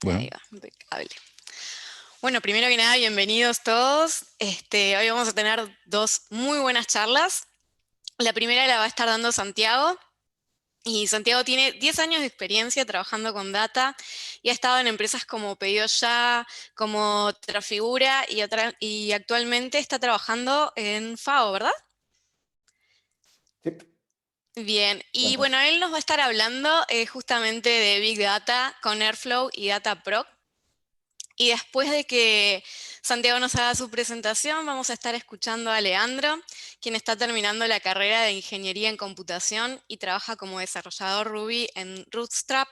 Ahí Bueno, va, impecable. Bueno, primero que nada, bienvenidos todos. Hoy vamos a tener dos muy buenas charlas. La primera la va a estar dando Santiago. Y Santiago tiene 10 años de experiencia trabajando con data y ha estado en empresas como Pedido Ya, como Trafigura y actualmente está trabajando en FAO, ¿verdad? sí, Bien, y bueno, bueno, él nos va a estar hablando justamente de Big Data con Airflow y Dataproc. Y después de que Santiago nos haga su presentación, vamos a estar escuchando a Leandro, quien está terminando la carrera de Ingeniería en Computación y trabaja como desarrollador Ruby en Bootstrap,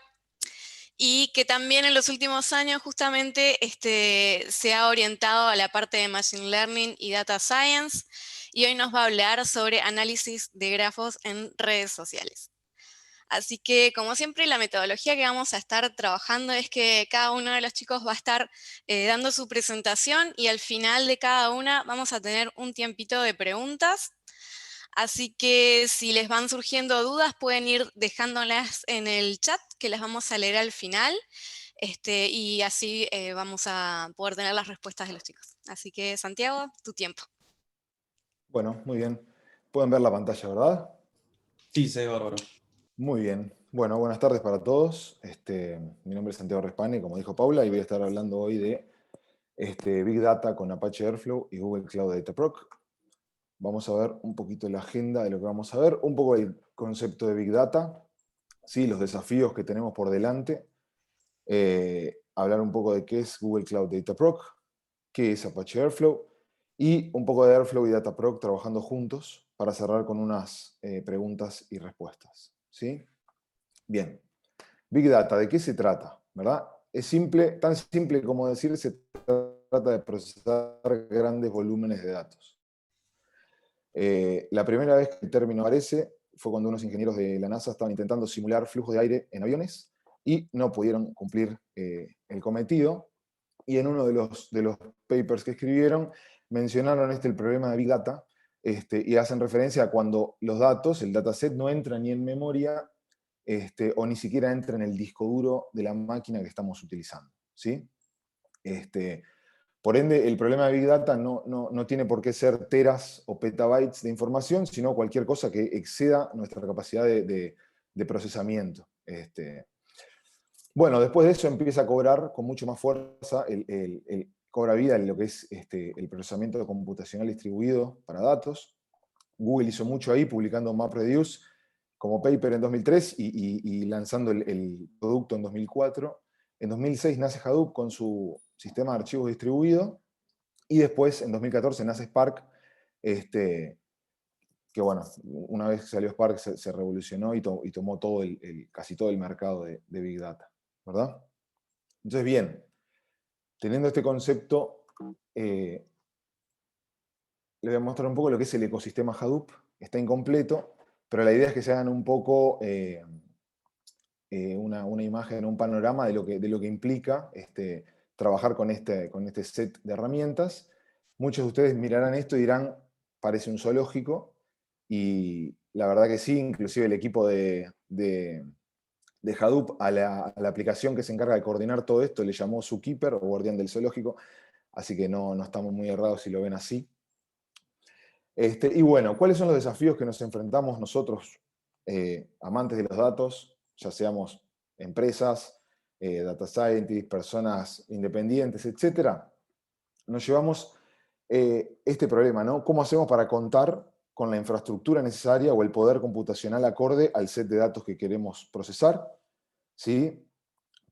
y que también en los últimos años justamente se ha orientado a la parte de Machine Learning y Data Science, y hoy nos va a hablar sobre análisis de grafos en redes sociales. Así que, como siempre, la metodología que vamos a estar trabajando es que cada uno de los chicos va a estar dando su presentación y al final de cada una vamos a tener un tiempito de preguntas. Así que si les van surgiendo dudas, pueden ir dejándolas en el chat, que las vamos a leer al final. Y así vamos a poder tener las respuestas de los chicos. Así que, Santiago, tu tiempo. bueno, muy bien. Pueden ver la pantalla, ¿verdad? Sí, se ve bárbaro. Muy bien. Bueno, buenas tardes para todos. Mi nombre es Santiago Respane, como dijo Paula, y voy a estar hablando hoy de Big Data con Apache Airflow y Google Cloud Dataproc. Vamos a ver un poquito la agenda de lo que vamos a ver, un poco el concepto de Big Data, ¿sí? Los desafíos que tenemos por delante, hablar un poco de qué es Google Cloud Dataproc, qué es Apache Airflow, y un poco de Airflow y Dataproc trabajando juntos para cerrar con unas preguntas y respuestas. ¿Sí? Bien. Big Data, ¿de qué se trata? ¿Verdad? Es simple, tan simple como decir, se trata de procesar grandes volúmenes de datos. La primera vez que el término aparece fue cuando unos ingenieros de la NASA estaban intentando simular flujos de aire en aviones y no pudieron cumplir el cometido. Y en uno de los papers que escribieron mencionaron el problema de Big Data, y hacen referencia a cuando los datos, el dataset, no entra ni en memoria o ni siquiera entra en el disco duro de la máquina que estamos utilizando. ¿Sí? Por ende, el problema de Big Data no tiene por qué ser teras o petabytes de información, sino cualquier cosa que exceda nuestra capacidad de procesamiento. Bueno, después de eso empieza a cobrar con mucho más fuerza, cobra vida en lo que es el procesamiento computacional distribuido para datos. Google hizo mucho ahí, publicando MapReduce como paper en 2003 y lanzando el producto en 2004. En 2006 nace Hadoop con su sistema de archivos distribuido, y después, en 2014, nace Spark, que bueno, una vez que salió Spark se revolucionó y tomó casi todo el mercado de Big Data, ¿verdad? Entonces, bien, teniendo este concepto, les voy a mostrar un poco lo que es el ecosistema Hadoop. Está incompleto, pero la idea es que se hagan un poco una imagen, un panorama de lo que implica trabajar con este set de herramientas. Muchos de ustedes mirarán esto y dirán, parece un zoológico, y la verdad que sí, inclusive el equipo de Hadoop a la aplicación que se encarga de coordinar todo esto le llamó Zookeeper o guardián del zoológico, así que no estamos muy errados si lo ven así. Y bueno, ¿cuáles son los desafíos que nos enfrentamos nosotros, amantes de los datos, ya seamos empresas, data scientists, personas independientes, etcétera? Nos llevamos este problema, ¿no? ¿Cómo hacemos para contar con la infraestructura necesaria o el poder computacional acorde al set de datos que queremos procesar? ¿Sí?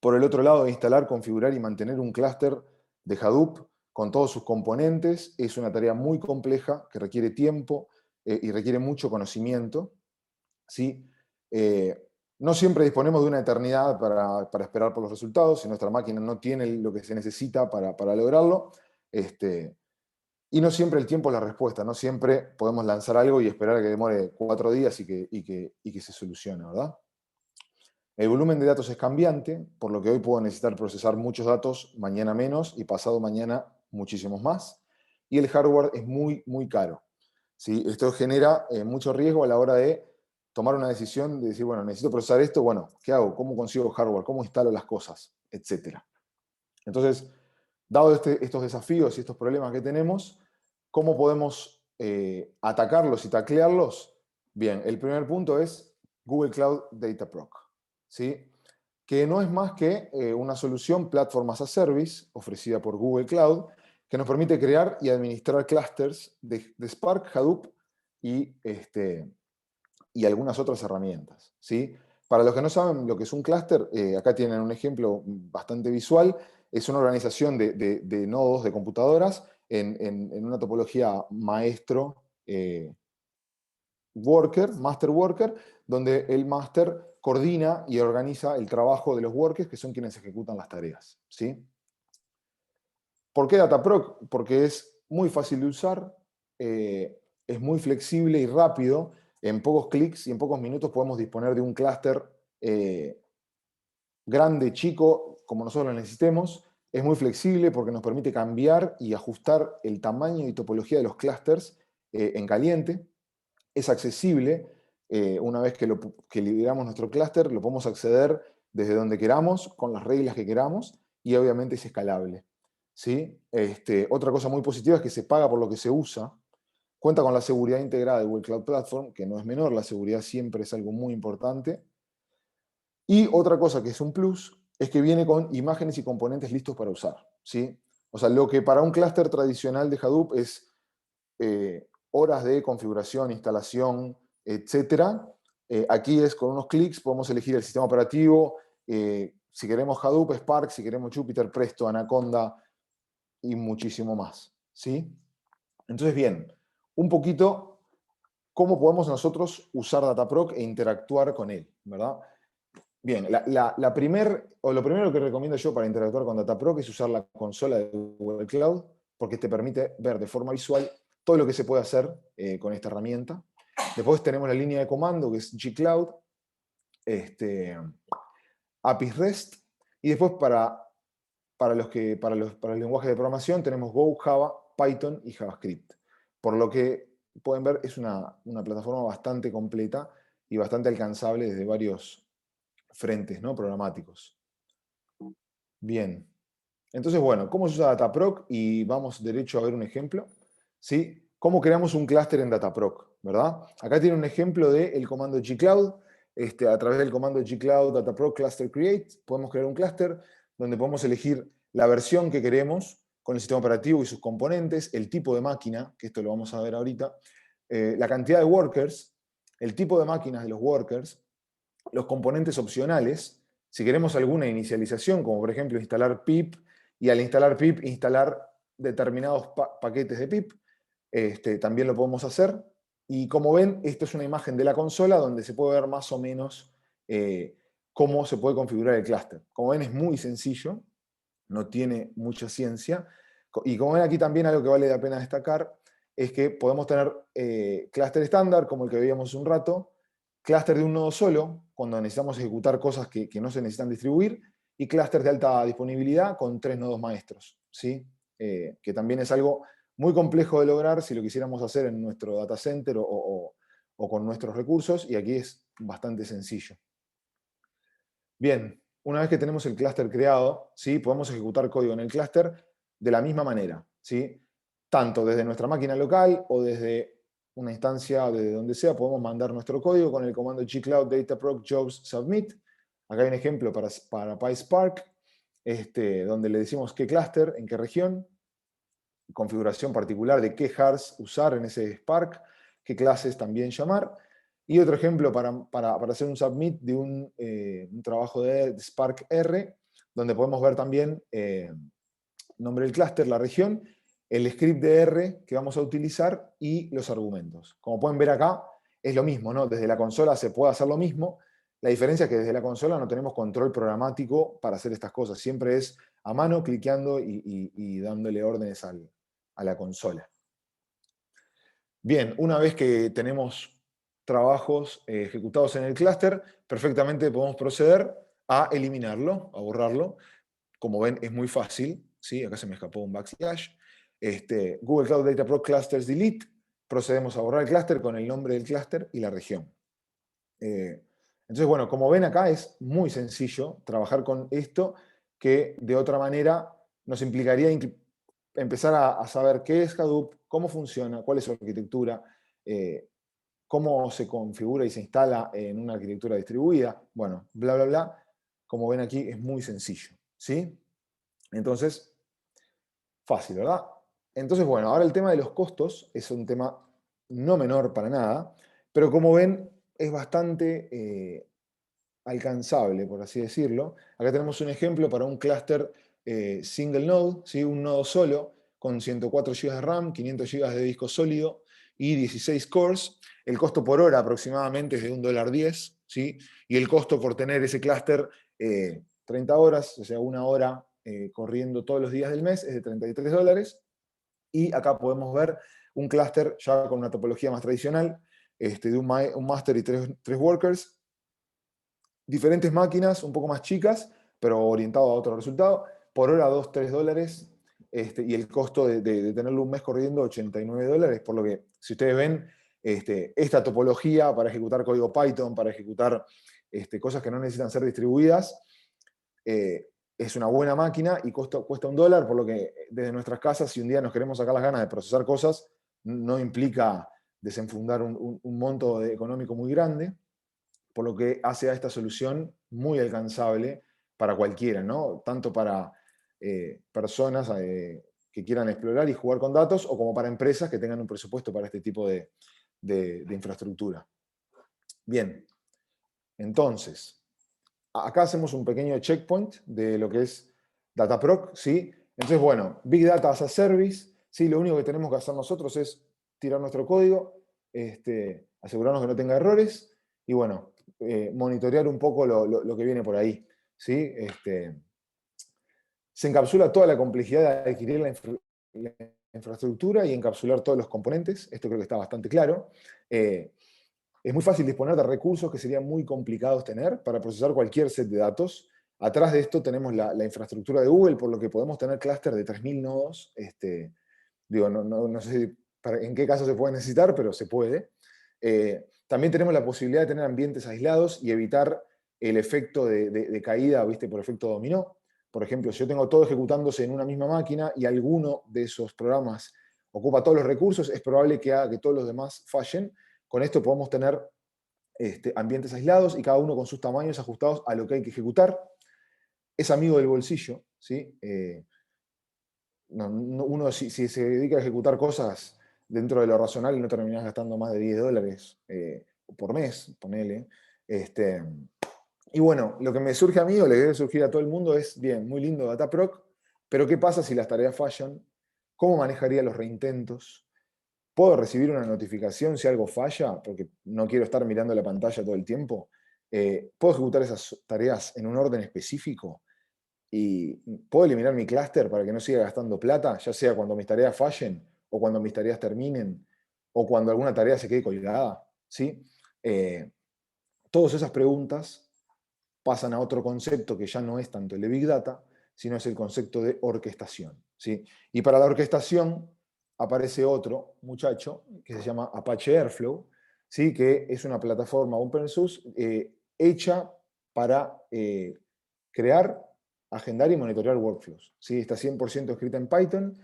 Por el otro lado, instalar, configurar y mantener un clúster de Hadoop con todos sus componentes es una tarea muy compleja que requiere tiempo y requiere mucho conocimiento. ¿Sí? No siempre disponemos de una eternidad para esperar por los resultados, si nuestra máquina no tiene lo que se necesita para lograrlo. Y no siempre el tiempo es la respuesta, no siempre podemos lanzar algo y esperar a que demore 4 días y que se solucione, ¿verdad? El volumen de datos es cambiante, por lo que hoy puedo necesitar procesar muchos datos, mañana menos y pasado mañana muchísimos más. Y el hardware es muy, muy caro. ¿Sí? Esto genera mucho riesgo a la hora de tomar una decisión, de decir, bueno, necesito procesar esto, bueno, ¿qué hago? ¿Cómo consigo hardware? ¿Cómo instalo las cosas? Etcétera. Entonces, dado estos desafíos y estos problemas que tenemos, ¿cómo podemos atacarlos y taclearlos? Bien, el primer punto es Google Cloud Data Proc, ¿sí? Que no es más que una solución Platform as a Service ofrecida por Google Cloud que nos permite crear y administrar clusters de Spark, Hadoop y algunas otras herramientas, ¿sí? Para los que no saben lo que es un clúster, acá tienen un ejemplo bastante visual. Es una organización de nodos de computadoras en una topología maestro worker, master worker, donde el master coordina y organiza el trabajo de los workers, que son quienes ejecutan las tareas, ¿sí? ¿Por qué Dataproc? Porque es muy fácil de usar, es muy flexible y rápido. En pocos clics y en pocos minutos podemos disponer de un clúster grande, chico, como nosotros lo necesitemos. Es muy flexible porque nos permite cambiar y ajustar el tamaño y topología de los clústeres en caliente. Es accesible. Una vez que liberamos nuestro clúster, lo podemos acceder desde donde queramos, con las reglas que queramos, y obviamente es escalable, ¿sí? Otra cosa muy positiva es que se paga por lo que se usa. Cuenta con la seguridad integrada de Google Cloud Platform, que no es menor, la seguridad siempre es algo muy importante. Y otra cosa que es un plus es que viene con imágenes y componentes listos para usar, ¿sí? O sea, lo que para un clúster tradicional de Hadoop es horas de configuración, instalación, etcétera. Aquí es con unos clics, podemos elegir el sistema operativo, si queremos Hadoop, Spark, si queremos Jupyter, Presto, Anaconda y muchísimo más, ¿sí? Entonces, bien, un poquito cómo podemos nosotros usar Dataproc e interactuar con él, ¿verdad? Bien, lo primero que recomiendo yo para interactuar con Dataproc es usar la consola de Google Cloud, porque te permite ver de forma visual todo lo que se puede hacer con esta herramienta. Después tenemos la línea de comando, que es G-Cloud, APIs REST, y después para el lenguaje de programación tenemos Go, Java, Python y JavaScript. Por lo que pueden ver, es una plataforma bastante completa y bastante alcanzable desde varios frentes, ¿no?, programáticos. Bien. Entonces, bueno, ¿cómo se usa Dataproc? Y vamos derecho a ver un ejemplo, ¿sí? ¿Cómo creamos un clúster en Dataproc? ¿Verdad? Acá tiene un ejemplo del comando gcloud. A través del comando gcloud dataproc cluster create, podemos crear un clúster donde podemos elegir la versión que queremos con el sistema operativo y sus componentes, el tipo de máquina, que esto lo vamos a ver ahorita, la cantidad de workers, el tipo de máquinas de los workers, los componentes opcionales, si queremos alguna inicialización, como por ejemplo instalar pip, y al instalar pip, instalar determinados paquetes de pip, también lo podemos hacer. Y como ven, esto es una imagen de la consola donde se puede ver más o menos cómo se puede configurar el clúster. Como ven, es muy sencillo, no tiene mucha ciencia. Y como ven aquí también, algo que vale la pena destacar es que podemos tener clúster estándar, como el que veíamos hace un rato, clúster de un nodo solo, cuando necesitamos ejecutar cosas que no se necesitan distribuir, y clúster de alta disponibilidad con 3 nodos maestros, ¿sí? Que también es algo muy complejo de lograr si lo quisiéramos hacer en nuestro data center o con nuestros recursos, y aquí es bastante sencillo. Bien, una vez que tenemos el clúster creado, ¿sí?, podemos ejecutar código en el clúster de la misma manera, ¿sí? Tanto desde nuestra máquina local o desde una instancia, desde donde sea, podemos mandar nuestro código con el comando gcloud dataproc jobs submit. Acá hay un ejemplo para PySpark, donde le decimos qué clúster, en qué región, configuración particular de qué jars usar en ese Spark, qué clases también llamar. Y otro ejemplo para hacer un submit de un trabajo de Spark R, donde podemos ver también nombre del clúster, la región, el script de R que vamos a utilizar y los argumentos. Como pueden ver acá, es lo mismo, ¿no? Desde la consola se puede hacer lo mismo. La diferencia es que desde la consola no tenemos control programático para hacer estas cosas. Siempre es a mano, cliqueando y dándole órdenes a la consola. Bien, una vez que tenemos trabajos ejecutados en el clúster, perfectamente podemos proceder a eliminarlo, a borrarlo. Como ven, es muy fácil, ¿sí? Acá se me escapó un backslash. Google Cloud Dataproc Clusters Delete. Procedemos a borrar el clúster con el nombre del clúster y la región. Entonces, bueno, como ven acá es muy sencillo trabajar con esto, que de otra manera nos implicaría empezar a saber qué es Hadoop, cómo funciona, cuál es su arquitectura, cómo se configura y se instala en una arquitectura distribuida, bueno, bla, bla, bla. Como ven aquí, es muy sencillo, ¿sí? Entonces, fácil, ¿verdad? Entonces, bueno, ahora el tema de los costos es un tema no menor para nada, pero como ven, es bastante alcanzable, por así decirlo. Acá tenemos un ejemplo para un clúster single node, ¿sí? Un nodo solo, con 104 GB de RAM, 500 GB de disco sólido y 16 cores. El costo por hora aproximadamente es de $1.10, ¿sí? Y el costo por tener ese clúster 30 horas, o sea, una hora corriendo todos los días del mes, es de $33. Y acá podemos ver un clúster ya con una topología más tradicional, de un master y tres workers, diferentes máquinas un poco más chicas, pero orientado a otro resultado, por hora $2-3, y el costo de tenerlo un mes corriendo $89, por lo que si ustedes ven, esta topología para ejecutar código Python, para ejecutar cosas que no necesitan ser distribuidas, es una buena máquina y cuesta $1, por lo que desde nuestras casas, si un día nos queremos sacar las ganas de procesar cosas, no implica desenfundar un monto económico muy grande, por lo que hace a esta solución muy alcanzable para cualquiera, ¿no? Tanto para personas que quieran explorar y jugar con datos, o como para empresas que tengan un presupuesto para este tipo de infraestructura. Bien, entonces, acá hacemos un pequeño checkpoint de lo que es Dataproc, ¿sí? Entonces, bueno, Big Data as a Service, ¿sí? Lo único que tenemos que hacer nosotros es tirar nuestro código, asegurarnos que no tenga errores, y bueno, monitorear un poco lo que viene por ahí, ¿sí? Se encapsula toda la complejidad de adquirir la infraestructura y encapsular todos los componentes. Esto creo que está bastante claro. Es muy fácil disponer de recursos que serían muy complicados tener para procesar cualquier set de datos. Atrás de esto tenemos la infraestructura de Google, por lo que podemos tener clúster de 3.000 nodos. Digo, no sé en qué caso se puede necesitar, pero se puede. También tenemos la posibilidad de tener ambientes aislados y evitar el efecto de caída, ¿viste? Por efecto dominó. Por ejemplo, si yo tengo todo ejecutándose en una misma máquina y alguno de esos programas ocupa todos los recursos, es probable que haga que todos los demás fallen. Con esto podemos tener ambientes aislados y cada uno con sus tamaños ajustados a lo que hay que ejecutar. Es amigo del bolsillo, ¿sí? Uno si se dedica a ejecutar cosas dentro de lo razonable no terminás gastando más de $10 por mes, ponele. Y bueno, lo que me surge a mí o le debe surgir a todo el mundo es, bien, muy lindo Dataproc, pero ¿qué pasa si las tareas fallan? ¿Cómo manejaría los reintentos? ¿Puedo recibir una notificación si algo falla? Porque no quiero estar mirando la pantalla todo el tiempo. ¿Puedo ejecutar esas tareas en un orden específico? ¿Y puedo eliminar mi clúster para que no siga gastando plata, ya sea cuando mis tareas fallen, o cuando mis tareas terminen, o cuando alguna tarea se quede colgada? ¿Sí? Todas esas preguntas pasan a otro concepto que ya no es tanto el de Big Data, sino es el concepto de orquestación, ¿sí? Y para la orquestación aparece otro muchacho que se llama Apache Airflow, ¿sí? Que es una plataforma open source hecha para crear, agendar y monitorear workflows, ¿sí? Está 100% escrita en Python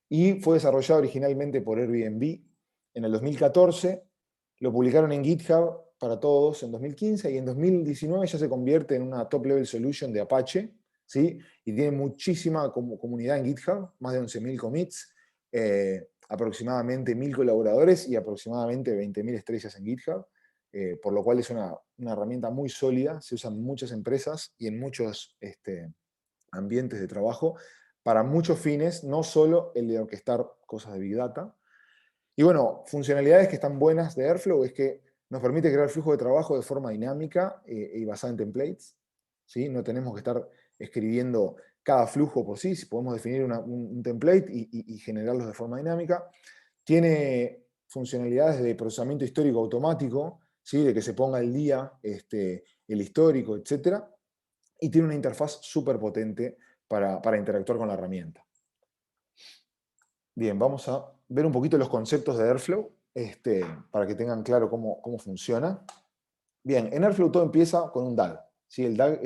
y fue desarrollada originalmente por Airbnb en el 2014. Lo publicaron en GitHub para todos en 2015 y en 2019 ya se convierte en una top level solution de Apache, ¿sí? Y tiene muchísima comunidad en GitHub, más de 11.000 commits, aproximadamente 1.000 colaboradores y aproximadamente 20.000 estrellas en GitHub, por lo cual es una herramienta muy sólida, se usa en muchas empresas y en muchos ambientes de trabajo para muchos fines, no solo el de orquestar cosas de Big Data. Y bueno, funcionalidades que están buenas de Airflow es que nos permite crear flujo de trabajo de forma dinámica y basada en templates, ¿sí? No tenemos que estar escribiendo cada flujo por sí, podemos definir un template y generarlos de forma dinámica. Tiene funcionalidades de procesamiento histórico automático, ¿sí? De que se ponga al día el histórico, etc. Y tiene una interfaz súper potente para interactuar con la herramienta. Bien, vamos a ver un poquito los conceptos de Airflow, para que tengan claro cómo funciona. Bien, en Airflow todo empieza con un DAG, ¿sí? El DAG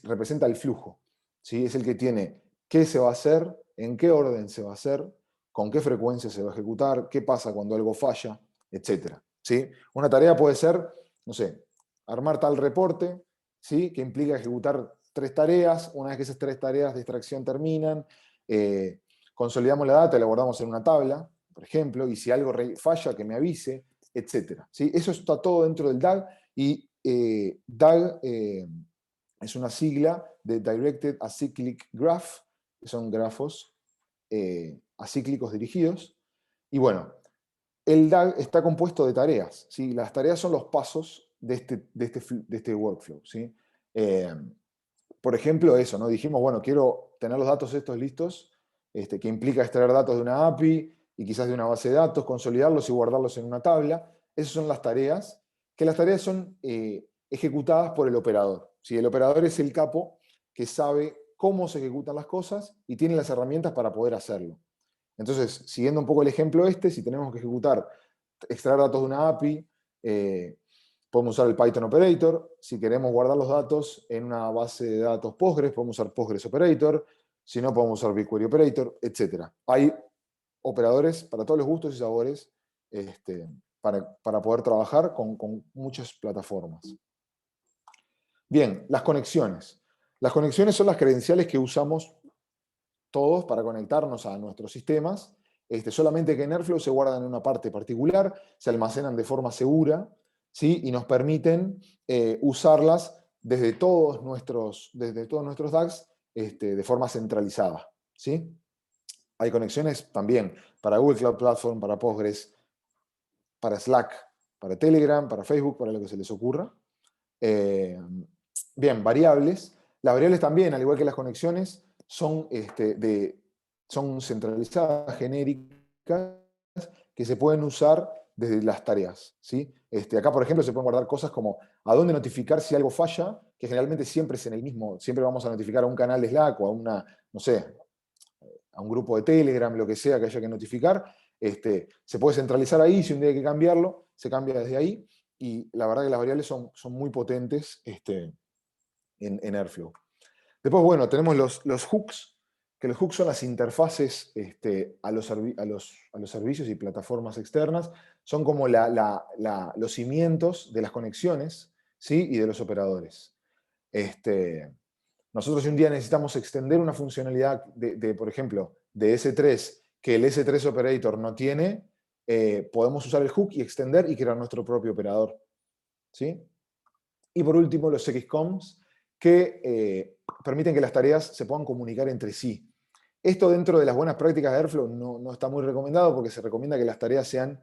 representa el flujo, ¿sí? Es el que tiene qué se va a hacer, en qué orden se va a hacer, con qué frecuencia se va a ejecutar, qué pasa cuando algo falla, etc. ¿Sí? Una tarea puede ser, no sé, armar tal reporte, ¿sí? Que implica ejecutar 3 tareas. Una vez que esas 3 tareas de extracción terminan, consolidamos la data y la guardamos en una tabla, por ejemplo, y si algo falla, que me avise, etc. ¿Sí? Eso está todo dentro del DAG, y DAG es una sigla de Directed Acyclic Graph, que son grafos acíclicos dirigidos. Y bueno, el DAG está compuesto de tareas, ¿sí? Las tareas son los pasos de este workflow, ¿sí? Por ejemplo, eso, ¿no? Dijimos, bueno, quiero tener los datos estos listos, que implica extraer datos de una API y quizás de una base de datos, consolidarlos y guardarlos en una tabla. Esas son las tareas, que las tareas son ejecutadas por el operador, ¿sí? El operador es el capo que sabe cómo se ejecutan las cosas y tiene las herramientas para poder hacerlo. Entonces, siguiendo un poco el ejemplo si tenemos que extraer datos de una API, podemos usar el Python Operator. Si queremos guardar los datos en una base de datos Postgres, podemos usar Postgres Operator. Si no, podemos usar BigQuery Operator, etc. Hay operadores para todos los gustos y sabores, para poder trabajar con muchas plataformas. Bien, las conexiones. Las conexiones son las credenciales que usamos todos para conectarnos a nuestros sistemas, solamente que en Airflow se guardan en una parte particular, se almacenan de forma segura, ¿sí? Y nos permiten usarlas desde todos nuestros DAGs de forma centralizada, ¿sí? Hay conexiones también para Google Cloud Platform, para Postgres, para Slack, para Telegram, para Facebook, para lo que se les ocurra. Bien, variables. Las variables también, al igual que las conexiones, son centralizadas, genéricas, que se pueden usar desde las tareas, ¿sí? Acá, por ejemplo, se pueden guardar cosas como a dónde notificar si algo falla, que generalmente siempre es en el mismo, siempre vamos a notificar a un canal de Slack o a una, no sé, a un grupo de Telegram, lo que sea que haya que notificar. Se puede centralizar ahí, si un día hay que cambiarlo, se cambia desde ahí, y la verdad que las variables son muy potentes en Airflow. Después, bueno, tenemos los hooks, que los hooks son las interfaces a los servicios y plataformas externas. Son como los cimientos de las conexiones, ¿sí? Y de los operadores. Nosotros, si un día necesitamos extender una funcionalidad por ejemplo, de S3, que el S3 Operator no tiene, podemos usar el hook y extender y crear nuestro propio operador, ¿sí? Y por último, los XCOMs, que permiten que las tareas se puedan comunicar entre sí. Esto, dentro de las buenas prácticas de Airflow, no está muy recomendado, porque se recomienda que las tareas sean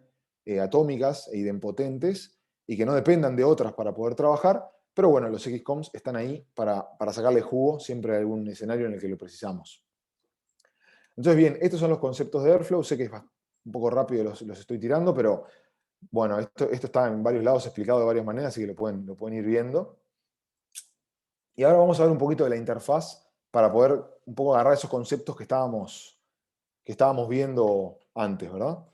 atómicas e idempotentes y que no dependan de otras para poder trabajar. Pero bueno, los XCOMs están ahí para sacarle jugo siempre a algún escenario en el que lo precisamos. Entonces, bien, estos son los conceptos de Airflow. Sé que es un poco rápido, los estoy tirando, pero bueno, esto está en varios lados explicado de varias maneras, así que lo pueden ir viendo. Y ahora vamos a ver un poquito de la interfaz para poder un poco agarrar esos conceptos que estábamos viendo antes, ¿verdad?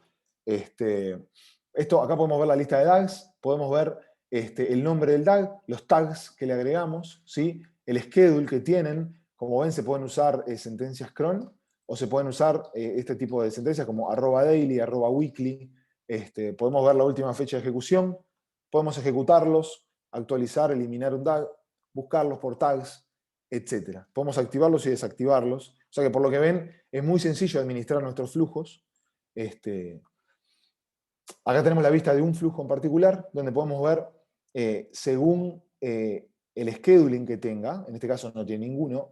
Acá podemos ver la lista de DAGs, podemos ver el nombre del DAG, los tags que le agregamos, ¿sí? El schedule que tienen. Como ven, se pueden usar sentencias cron, o se pueden usar este tipo de sentencias como @daily, @weekly. Podemos ver la última fecha de ejecución, podemos ejecutarlos, actualizar, eliminar un DAG, buscarlos por tags, etc. Podemos activarlos y desactivarlos. O sea que, por lo que ven, es muy sencillo administrar nuestros flujos. Acá tenemos la vista de un flujo en particular, donde podemos ver, según el scheduling que tenga, en este caso no tiene ninguno,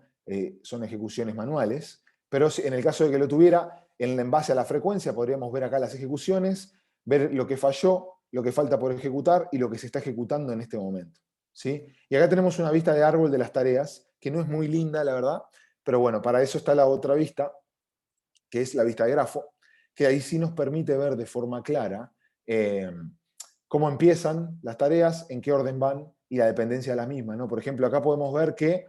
son ejecuciones manuales, pero en el caso de que lo tuviera, en base a la frecuencia, podríamos ver acá las ejecuciones, ver lo que falló, lo que falta por ejecutar y lo que se está ejecutando en este momento, ¿sí? Y acá tenemos una vista de árbol de las tareas, que no es muy linda, la verdad, pero bueno, para eso está la otra vista, que es la vista de grafo, que ahí sí nos permite ver de forma clara cómo empiezan las tareas, en qué orden van y la dependencia de las mismas, ¿no? Por ejemplo, acá podemos ver que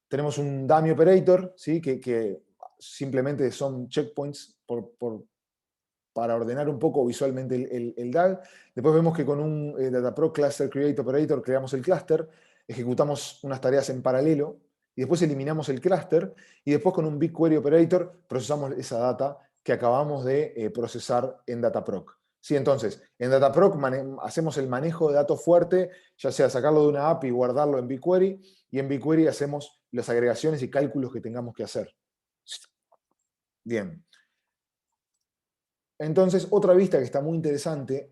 tenemos un dummy operator, ¿sí? que simplemente son checkpoints para ordenar un poco visualmente el DAG. Después vemos que con un Dataproc Cluster Create Operator creamos el clúster, ejecutamos unas tareas en paralelo y después eliminamos el clúster, y después con un BigQuery Operator procesamos esa data que acabamos de procesar en Dataproc. ¿Sí? Entonces, en Dataproc hacemos el manejo de datos fuerte, ya sea sacarlo de una API y guardarlo en BigQuery, y en BigQuery hacemos las agregaciones y cálculos que tengamos que hacer. Bien. Entonces, otra vista que está muy interesante,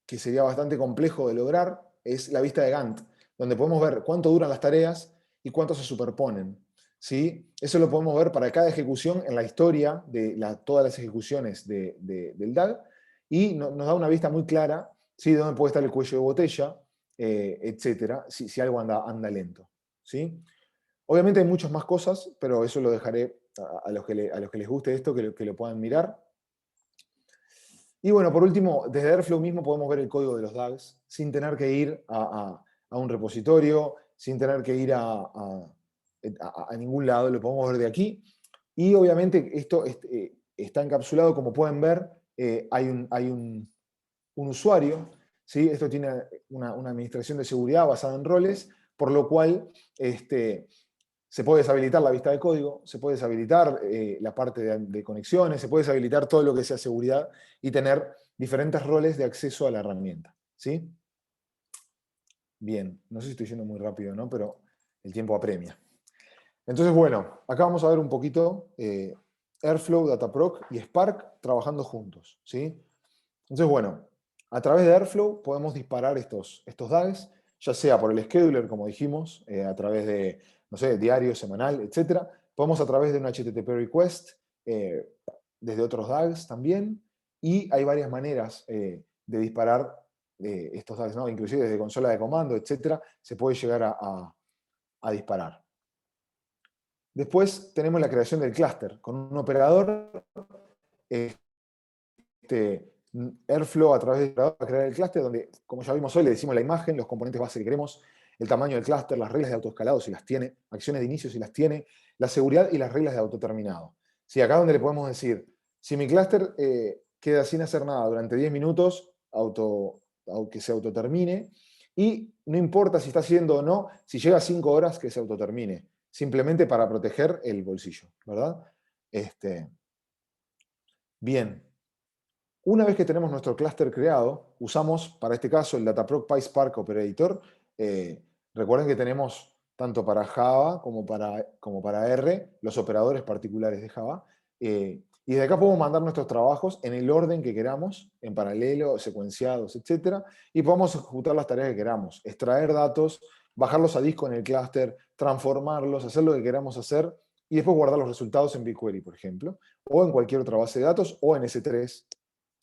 que sería bastante complejo de lograr, es la vista de Gantt, donde podemos ver cuánto duran las tareas y cuánto se superponen. ¿Sí? Eso lo podemos ver para cada ejecución en la historia de todas las ejecuciones del DAG, y nos da una vista muy clara, ¿sí? De dónde puede estar el cuello de botella, etcétera, si algo anda lento. ¿Sí? Obviamente hay muchas más cosas, pero eso lo dejaré a los que les guste esto, que lo puedan mirar. Y bueno, por último, desde Airflow mismo podemos ver el código de los DAGs sin tener que ir a un repositorio, sin tener que ir a ningún lado, lo podemos ver de aquí. Y obviamente esto está encapsulado, como pueden ver, hay un usuario, ¿sí? Esto tiene una administración de seguridad basada en roles, por lo cual se puede deshabilitar la vista de código, se puede deshabilitar la parte de conexiones, se puede deshabilitar todo lo que sea seguridad y tener diferentes roles de acceso a la herramienta. ¿Sí? Bien, no sé si estoy yendo muy rápido, ¿no? Pero el tiempo apremia. Entonces, bueno, acá vamos a ver un poquito Airflow, Dataproc y Spark trabajando juntos. ¿Sí? Entonces, bueno, a través de Airflow podemos disparar estos DAGs, ya sea por el scheduler, como dijimos, a través de, no sé, diario, semanal, etc. Podemos a través de un HTTP request, desde otros DAGs también, y hay varias maneras de disparar estos DAGs, ¿no? Inclusive desde consola de comando, etc. se puede llegar a disparar. Después tenemos la creación del clúster, con un operador, Airflow a través del operador para crear el clúster, donde, como ya vimos hoy, le decimos la imagen, los componentes base que queremos, el tamaño del clúster, las reglas de autoescalado si las tiene, acciones de inicio si las tiene, la seguridad y las reglas de autoterminado. Sí, acá donde le podemos decir, si mi clúster queda sin hacer nada durante 10 minutos, que se autotermine, y no importa si está haciendo o no, si llega a 5 horas que se autotermine, simplemente para proteger el bolsillo, ¿verdad? Bien. Una vez que tenemos nuestro clúster creado, usamos para este caso el Dataproc PySpark Operator. Recuerden que tenemos tanto para Java como para R los operadores particulares de Java. Y desde acá podemos mandar nuestros trabajos en el orden que queramos, en paralelo, secuenciados, etc. Y podemos ejecutar las tareas que queramos, extraer datos, bajarlos a disco en el clúster, transformarlos, hacer lo que queramos hacer y después guardar los resultados en BigQuery, por ejemplo, o en cualquier otra base de datos, o en S3,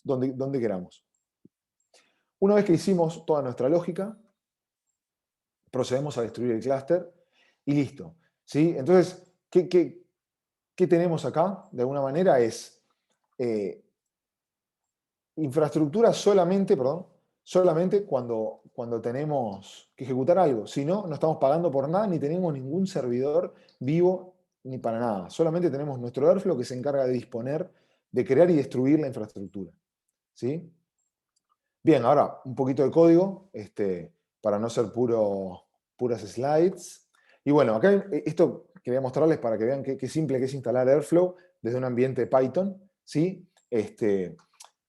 donde queramos. Una vez que hicimos toda nuestra lógica, procedemos a destruir el clúster y listo. ¿Sí? Entonces, ¿qué tenemos acá? De alguna manera es infraestructura solamente cuando tenemos que ejecutar algo. Si no, no estamos pagando por nada, ni tenemos ningún servidor vivo, ni para nada. Solamente tenemos nuestro Airflow que se encarga de disponer, de crear y destruir la infraestructura. ¿Sí? Bien, ahora un poquito de código, para no ser puras slides. Y bueno, acá esto quería mostrarles para que vean qué simple que es instalar Airflow desde un ambiente Python. ¿Sí?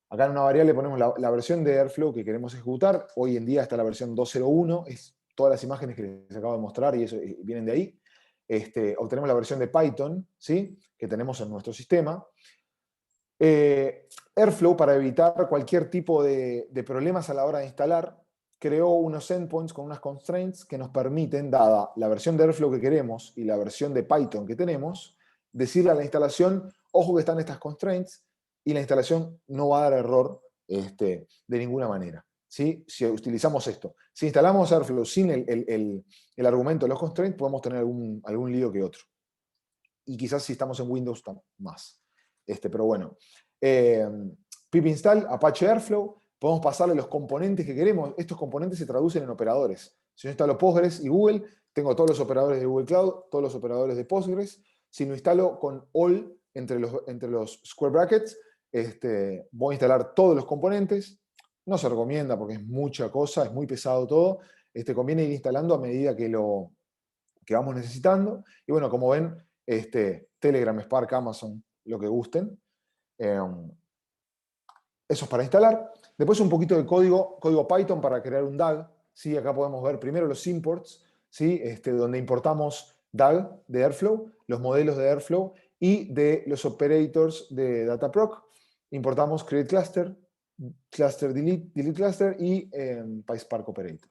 Acá en una variable ponemos la versión de Airflow que queremos ejecutar. Hoy en día está la versión 2.0.1, es todas las imágenes que les acabo de mostrar y eso vienen de ahí. Obtenemos la versión de Python, ¿sí? Que tenemos en nuestro sistema. Airflow, para evitar cualquier tipo de problemas a la hora de instalar, creó unos endpoints con unas constraints que nos permiten, dada la versión de Airflow que queremos y la versión de Python que tenemos, decirle a la instalación, ojo que están estas constraints, y la instalación no va a dar error de ninguna manera. ¿Sí? Si utilizamos esto. Si instalamos Airflow sin el argumento de los constraints, podemos tener algún lío que otro. Y quizás si estamos en Windows más. Pero bueno. Pip install, Apache Airflow, podemos pasarle los componentes que queremos. Estos componentes se traducen en operadores. Si yo instalo Postgres y Google, tengo todos los operadores de Google Cloud, todos los operadores de Postgres. Si lo instalo con all entre los square brackets, voy a instalar todos los componentes. No se recomienda porque es mucha cosa, es muy pesado todo. Conviene ir instalando a medida que lo que vamos necesitando. Y bueno, como ven, Telegram, Spark, Amazon, lo que gusten. Eso es para instalar. Después un poquito de código Python para crear un DAG. ¿Sí? Acá podemos ver primero los imports, ¿sí? Donde importamos DAG de Airflow, los modelos de Airflow y de los operators de Dataproc. Importamos create cluster, cluster delete cluster y PySpark operator.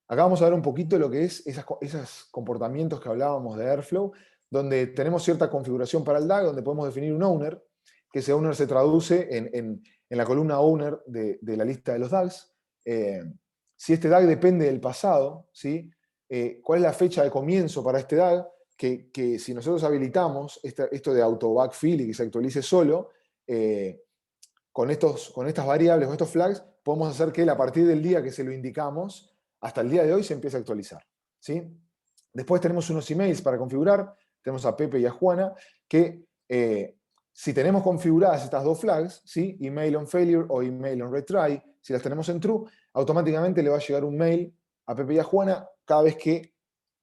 Acá vamos a ver un poquito lo que es esos comportamientos que hablábamos de Airflow, donde tenemos cierta configuración para el DAG, donde podemos definir un owner, que ese owner se traduce en la columna owner de la lista de los DAGs. Si este DAG depende del pasado, ¿sí? ¿Cuál es la fecha de comienzo para este DAG? Que si nosotros habilitamos esto de auto backfill y que se actualice solo, con estas variables, con estos flags, podemos hacer que él, a partir del día que se lo indicamos, hasta el día de hoy se empiece a actualizar, ¿sí? Después tenemos unos emails para configurar, tenemos a Pepe y a Juana, que si tenemos configuradas estas dos flags, ¿sí? Email on failure o email on retry, si las tenemos en true, automáticamente le va a llegar un mail a Pepe y a Juana cada vez que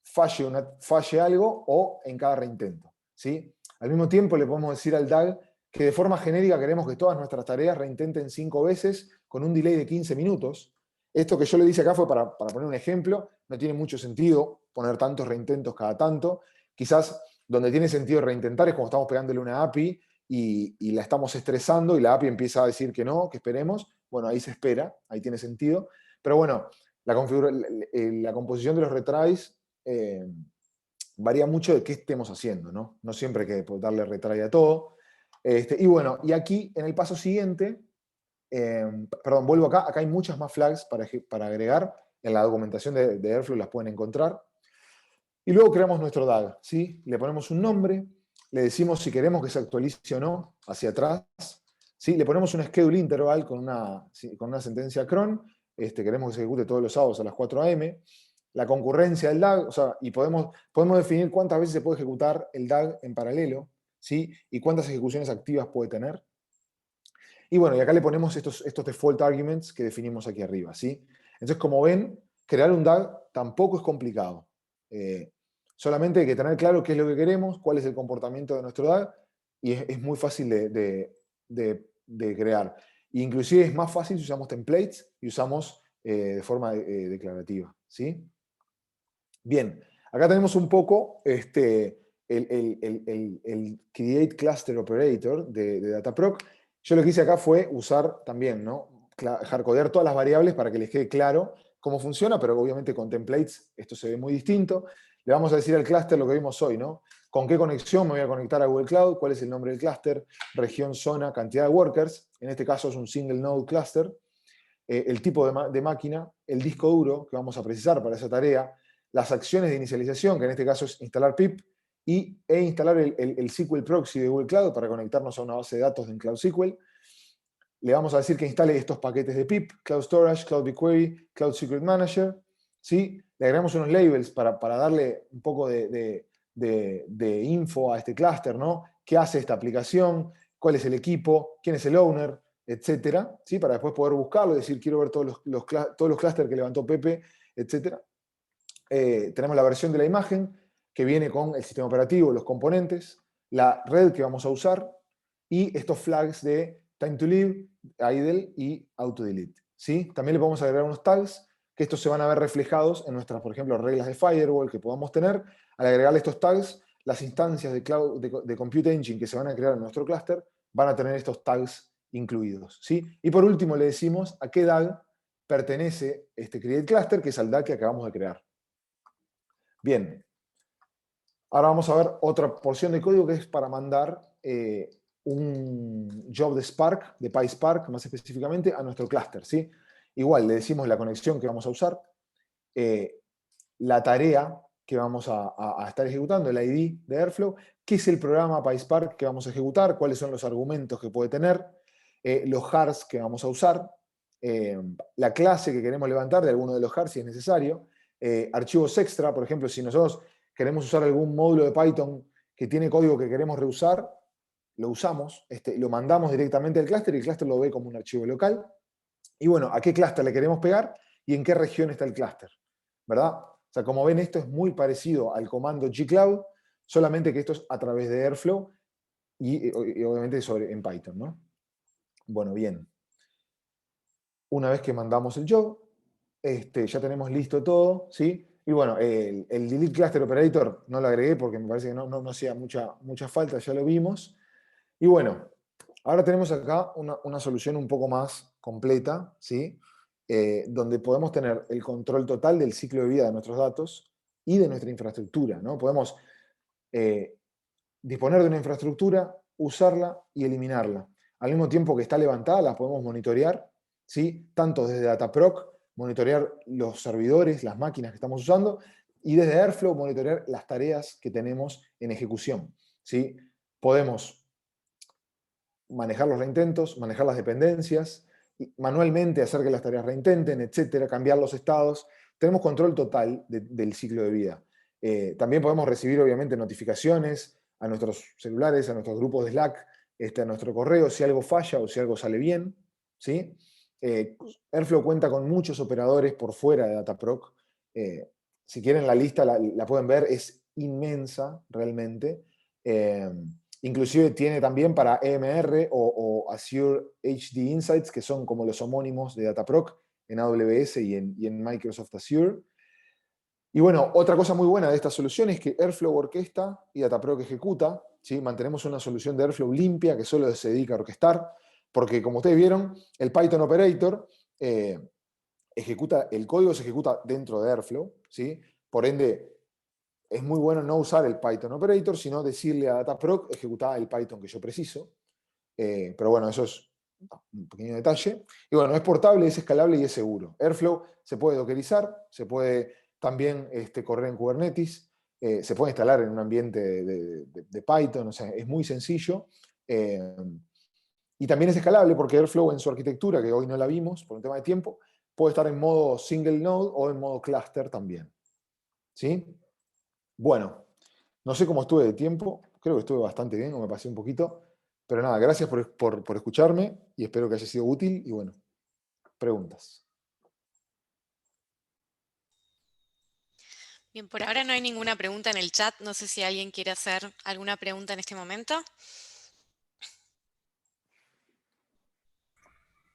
falle algo o en cada reintento, ¿sí? Al mismo tiempo le podemos decir al DAG que de forma genérica queremos que todas nuestras tareas reintenten 5 veces con un delay de 15 minutos. Esto que yo le dice acá fue para poner un ejemplo, no tiene mucho sentido poner tantos reintentos cada tanto. Quizás donde tiene sentido reintentar es cuando estamos pegándole una API y la estamos estresando y la API empieza a decir que no, que esperemos. Bueno, ahí se espera, ahí tiene sentido. Pero bueno, la composición de los retries varía mucho de qué estemos haciendo, ¿no? No siempre hay que darle retry a todo. Y bueno, y aquí en el paso siguiente, perdón, vuelvo acá hay muchas más flags para agregar, en la documentación de Airflow las pueden encontrar. Y luego creamos nuestro DAG, ¿sí? Le ponemos un nombre, le decimos si queremos que se actualice o no hacia atrás, ¿sí? Le ponemos un schedule interval con una sentencia cron, queremos que se ejecute todos los sábados a las 4 AM, la concurrencia del DAG, o sea, y podemos definir cuántas veces se puede ejecutar el DAG en paralelo, ¿sí? Y cuántas ejecuciones activas puede tener. Y bueno, y acá le ponemos estos default arguments que definimos aquí arriba, ¿sí? Entonces, como ven, crear un DAG tampoco es complicado. Solamente hay que tener claro qué es lo que queremos, cuál es el comportamiento de nuestro DAG, y es muy fácil de crear. E inclusive es más fácil si usamos templates y usamos de forma declarativa, ¿sí? Bien, acá tenemos un poco el Create Cluster Operator de Dataproc. Yo lo que hice acá fue usar también, ¿no? Hardcodear todas las variables para que les quede claro cómo funciona, pero obviamente con templates esto se ve muy distinto. Le vamos a decir al clúster lo que vimos hoy, ¿no? ¿Con qué conexión me voy a conectar a Google Cloud? ¿Cuál es el nombre del clúster? Región, zona, cantidad de workers. En este caso es un single node cluster. El tipo de máquina, el disco duro que vamos a precisar para esa tarea, las acciones de inicialización, que en este caso es instalar pip, e instalar el SQL proxy de Google Cloud para conectarnos a una base de datos en Cloud SQL. Le vamos a decir que instale estos paquetes de pip, Cloud Storage, Cloud BigQuery, Cloud Secret Manager. ¿Sí? Le agregamos unos labels para darle un poco de info a este clúster, ¿no? ¿Qué hace esta aplicación? ¿Cuál es el equipo? ¿Quién es el owner? Etcétera, ¿sí? Para después poder buscarlo, decir, quiero ver todos los clústeres que levantó Pepe, etcétera. Tenemos la versión de la imagen que viene con el sistema operativo, los componentes, la red que vamos a usar y estos flags de time to live, idle y auto delete, ¿sí? También le podemos agregar unos tags que estos se van a ver reflejados en nuestras, por ejemplo, reglas de firewall que podamos tener. Al agregarle estos tags, las instancias de Cloud de Compute Engine que se van a crear en nuestro clúster van a tener estos tags incluidos, ¿sí? Y por último le decimos a qué DAG pertenece este create cluster, que es al DAG que acabamos de crear. Bien, ahora vamos a ver otra porción de código que es para mandar un job de Spark, de PySpark más específicamente, a nuestro clúster, ¿sí? Igual le decimos la conexión que vamos a usar, la tarea que vamos a estar ejecutando, el ID de Airflow, qué es el programa PySpark que vamos a ejecutar, cuáles son los argumentos que puede tener, los jars que vamos a usar, la clase que queremos levantar de alguno de los jars si es necesario, archivos extra, por ejemplo, si nosotros queremos usar algún módulo de Python que tiene código que queremos reusar, lo usamos, lo mandamos directamente al clúster y el clúster lo ve como un archivo local. Y bueno, a qué clúster le queremos pegar y en qué región está el clúster, ¿verdad? O sea, como ven, esto es muy parecido al comando gcloud, solamente que esto es a través de Airflow y obviamente en Python, ¿no? Bueno, bien. Una vez que mandamos el job, ya tenemos listo todo, ¿sí? Y bueno, el delete cluster operator no lo agregué porque me parece que no hacía mucha falta, ya lo vimos. Y bueno, ahora tenemos acá una solución un poco más completa, ¿sí? Donde podemos tener el control total del ciclo de vida de nuestros datos y de nuestra infraestructura, ¿no? Podemos disponer de una infraestructura, usarla y eliminarla. Al mismo tiempo que está levantada, la podemos monitorear, ¿sí? Tanto desde Dataproc, monitorear los servidores, las máquinas que estamos usando, y desde Airflow monitorear las tareas que tenemos en ejecución, ¿sí? Podemos manejar los reintentos, manejar las dependencias, manualmente hacer que las tareas reintenten, etcétera, cambiar los estados. Tenemos control total del ciclo de vida. También podemos recibir, obviamente, notificaciones a nuestros celulares, a nuestros grupos de Slack, a nuestro correo, si algo falla o si algo sale bien, ¿sí? Airflow cuenta con muchos operadores por fuera de Dataproc. Si quieren la lista, la pueden ver, es inmensa realmente. Inclusive tiene también para EMR o Azure HD Insights, que son como los homónimos de Dataproc en AWS y en Microsoft Azure. Y bueno, otra cosa muy buena de esta solución es que Airflow orquesta y Dataproc ejecuta, ¿sí? Mantenemos una solución de Airflow limpia que solo se dedica a orquestar, porque como ustedes vieron, el Python Operator el código se ejecuta dentro de Airflow, ¿sí? Por ende, es muy bueno no usar el Python Operator, sino decirle a Dataproc, ejecutar el Python que yo preciso. Pero bueno, eso es un pequeño detalle. Y bueno, es portable, es escalable y es seguro. Airflow se puede dockerizar, se puede también correr en Kubernetes, se puede instalar en un ambiente de Python, o sea, es muy sencillo. Y también es escalable porque Airflow en su arquitectura, que hoy no la vimos por un tema de tiempo, puede estar en modo single node o en modo cluster también. ¿Sí? Bueno, no sé cómo estuve de tiempo, creo que estuve bastante bien o me pasé un poquito, pero nada, gracias por escucharme y espero que haya sido útil y bueno, preguntas. Bien, por ahora no hay ninguna pregunta en el chat. No sé si alguien quiere hacer alguna pregunta en este momento.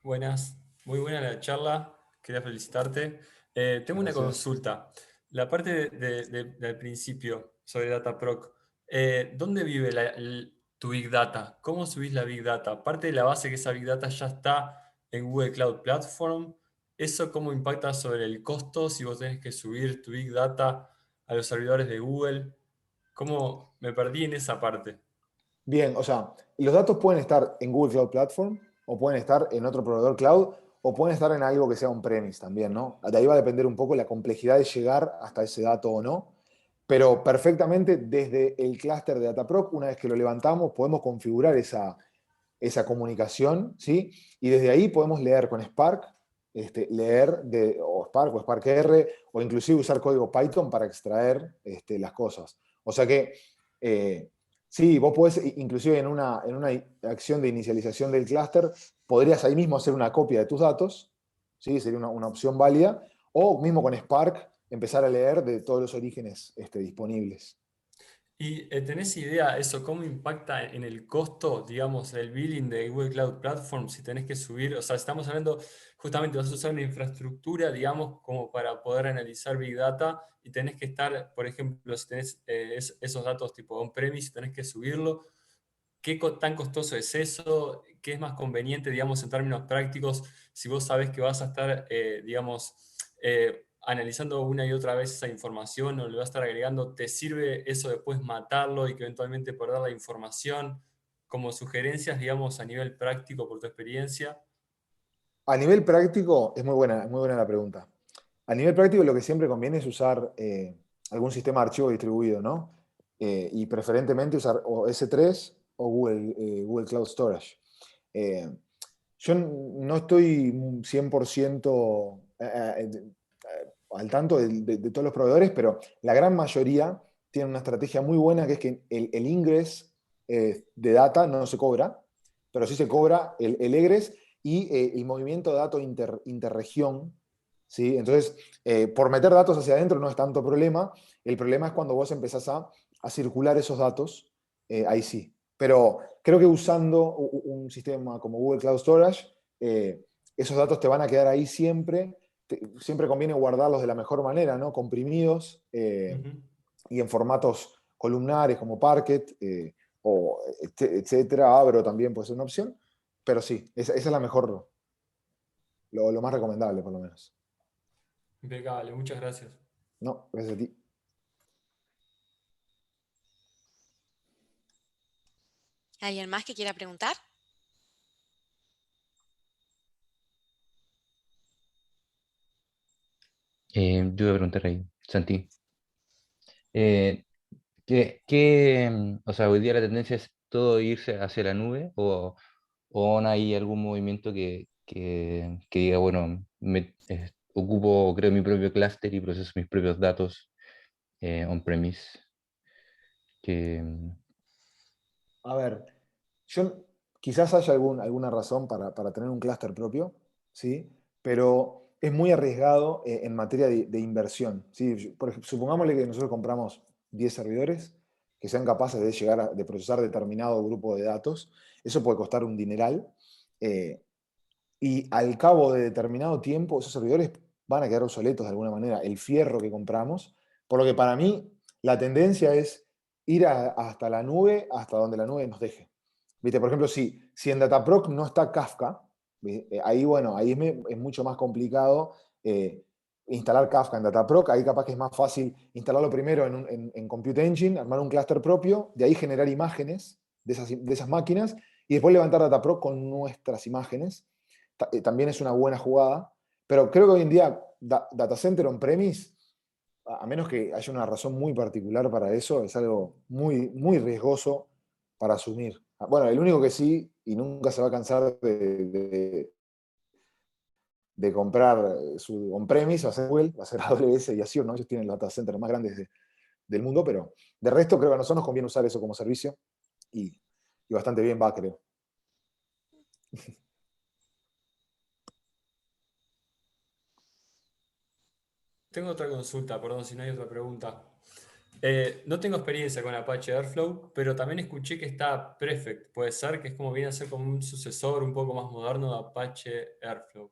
Buenas, muy buena la charla, quería felicitarte. Tengo una Gracias. consulta. La parte del principio sobre Dataproc, ¿dónde vive tu Big Data? ¿Cómo subís la Big Data? Parte de la base que esa Big Data ya está en Google Cloud Platform, ¿eso cómo impacta sobre el costo si vos tenés que subir tu Big Data a los servidores de Google? ¿Cómo me perdí en esa parte? Bien, o sea, los datos pueden estar en Google Cloud Platform o pueden estar en otro proveedor cloud o pueden estar en algo que sea on-premise también, ¿no? De ahí va a depender un poco la complejidad de llegar hasta ese dato o no. Pero perfectamente desde el clúster de Dataproc, una vez que lo levantamos, podemos configurar esa comunicación, ¿sí? Y desde ahí podemos leer con Spark, o Spark o Spark R, o inclusive usar código Python para extraer las cosas. O sea que, sí, vos podés, inclusive en una acción de inicialización del clúster, podrías ahí mismo hacer una copia de tus datos, ¿sí? Sería una opción válida, o mismo con Spark empezar a leer de todos los orígenes disponibles. ¿Y tenés idea eso, cómo impacta en el costo, digamos, el billing de Google Cloud Platform si tenés que subir? O sea, estamos hablando, justamente vas a usar una infraestructura, digamos, como para poder analizar Big Data y tenés que estar, por ejemplo, si tenés esos datos tipo on-premise, tenés que subirlo. ¿Qué tan costoso es eso? ¿Qué es más conveniente, digamos, en términos prácticos, si vos sabés que vas a estar, digamos, analizando una y otra vez esa información o le vas a estar agregando? ¿Te sirve eso después matarlo y que eventualmente perder la información? Como sugerencias, digamos, a nivel práctico por tu experiencia. A nivel práctico, es muy buena la pregunta. A nivel práctico, lo que siempre conviene es usar algún sistema de archivo distribuido, ¿no? Y preferentemente usar o S3 o Google Cloud Storage. Eh, yo no estoy 100% al tanto de todos los proveedores, pero la gran mayoría tienen una estrategia muy buena que es que el ingress de data no se cobra, pero sí se cobra el egress y el movimiento de datos interregión, ¿sí? Entonces, por meter datos hacia adentro no es tanto problema, el problema es cuando vos empezás a circular esos datos, ahí sí. Pero creo que usando un sistema como Google Cloud Storage, esos datos te van a quedar ahí siempre. Siempre conviene guardarlos de la mejor manera, ¿no? Comprimidos Ujú. y en formatos columnares como Parquet, o etcétera. Avro también puede ser una opción. Pero sí, esa es la mejor, lo más recomendable por lo menos. Impecable, muchas gracias. No, gracias a ti. ¿Alguien más que quiera preguntar? Yo voy a preguntar ahí, Santi. Eh, o sea, hoy día la tendencia es todo irse hacia la nube o aún hay algún movimiento que diga, bueno, ocupo, creo mi propio clúster y proceso mis propios datos on-premise? Que, A ver, yo quizás haya alguna razón para tener un clúster propio, ¿sí? Pero es muy arriesgado en materia de inversión, ¿sí? Por ejemplo, supongámosle que nosotros compramos 10 servidores que sean capaces de llegar de procesar determinado grupo de datos. Eso puede costar un dineral. eh, y al cabo de determinado tiempo, esos servidores van a quedar obsoletos de alguna manera, el fierro que compramos. Por lo que para mí, la tendencia es ir hasta la nube, hasta donde la nube nos deje. ¿Viste? Por ejemplo, si en Dataproc no está Kafka, ahí, bueno, ahí es mucho más complicado instalar Kafka en Dataproc. Ahí capaz que es más fácil instalarlo primero en Compute Engine, armar un clúster propio, de ahí generar imágenes de esas máquinas y después levantar Dataproc con nuestras imágenes. También es una buena jugada, pero creo que hoy en día data center on-premise, a menos que haya una razón muy particular para eso, es algo muy, muy riesgoso para asumir. Bueno, el único que sí, y nunca se va a cansar de comprar su on-premise, va a ser Google, va a ser AWS y Azure, ¿no? Ellos tienen los data centers más grandes del mundo, pero de resto creo que a nosotros nos conviene usar eso como servicio y, y bastante bien va, creo. Tengo otra consulta, perdón si no hay otra pregunta. No tengo experiencia con Apache Airflow, pero también escuché que está Prefect. Puede ser que es como viene a ser como un sucesor un poco más moderno de Apache Airflow.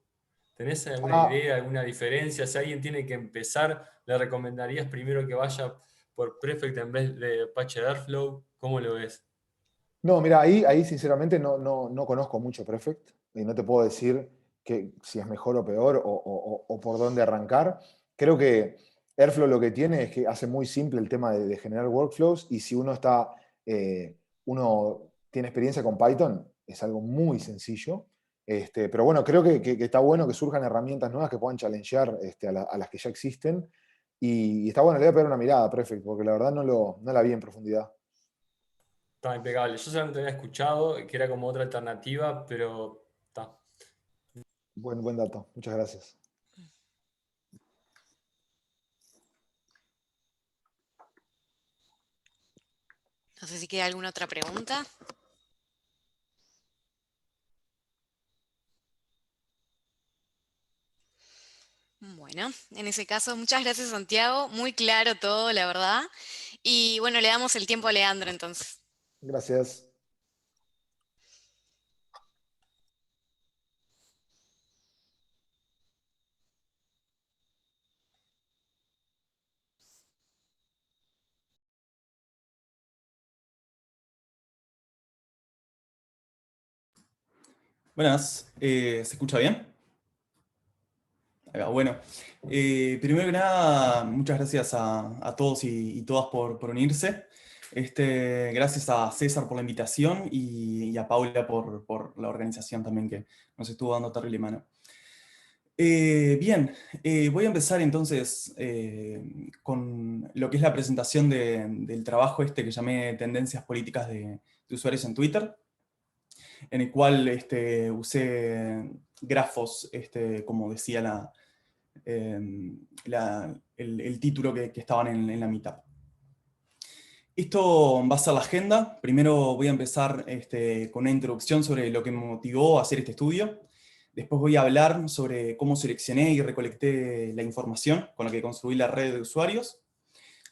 ¿Tenés alguna Ah, idea, alguna diferencia? Si alguien tiene que empezar, ¿le recomendarías primero que vaya por Prefect en vez de Apache Airflow? ¿Cómo lo ves? no, mira, ahí sinceramente no conozco mucho Prefect y no te puedo decir si es mejor o peor o por dónde arrancar. Creo que Airflow lo que tiene es que hace muy simple el tema de generar workflows y si uno tiene experiencia con Python, es algo muy sencillo. Pero bueno, creo que está bueno que surjan herramientas nuevas que puedan challengear a las que ya existen y está bueno, le voy a pegar una mirada a Prefect porque la verdad no la vi en profundidad. Está impecable. Yo solamente había escuchado que era como otra alternativa, pero está. Buen dato, muchas gracias. No sé si queda alguna otra pregunta. Bueno, en ese caso, muchas gracias Santiago, muy claro todo, la verdad. Y bueno, le damos el tiempo a Leandro entonces. Gracias. Buenas, ¿se escucha bien? Ahí va, bueno, primero que nada, muchas gracias a todos y todas por unirse. Gracias a César por la invitación y a Paula por la organización también que nos estuvo dando terrible mano. Bien, voy a empezar entonces con lo que es la presentación del trabajo que llamé Tendencias Políticas de Usuarios en Twitter, en el cual usé grafos, como decía el título que estaban en la mitad. Esto va a ser la agenda. Primero voy a empezar con una introducción sobre lo que me motivó a hacer este estudio. Después voy a hablar sobre cómo seleccioné y recolecté la información con la que construí la red de usuarios,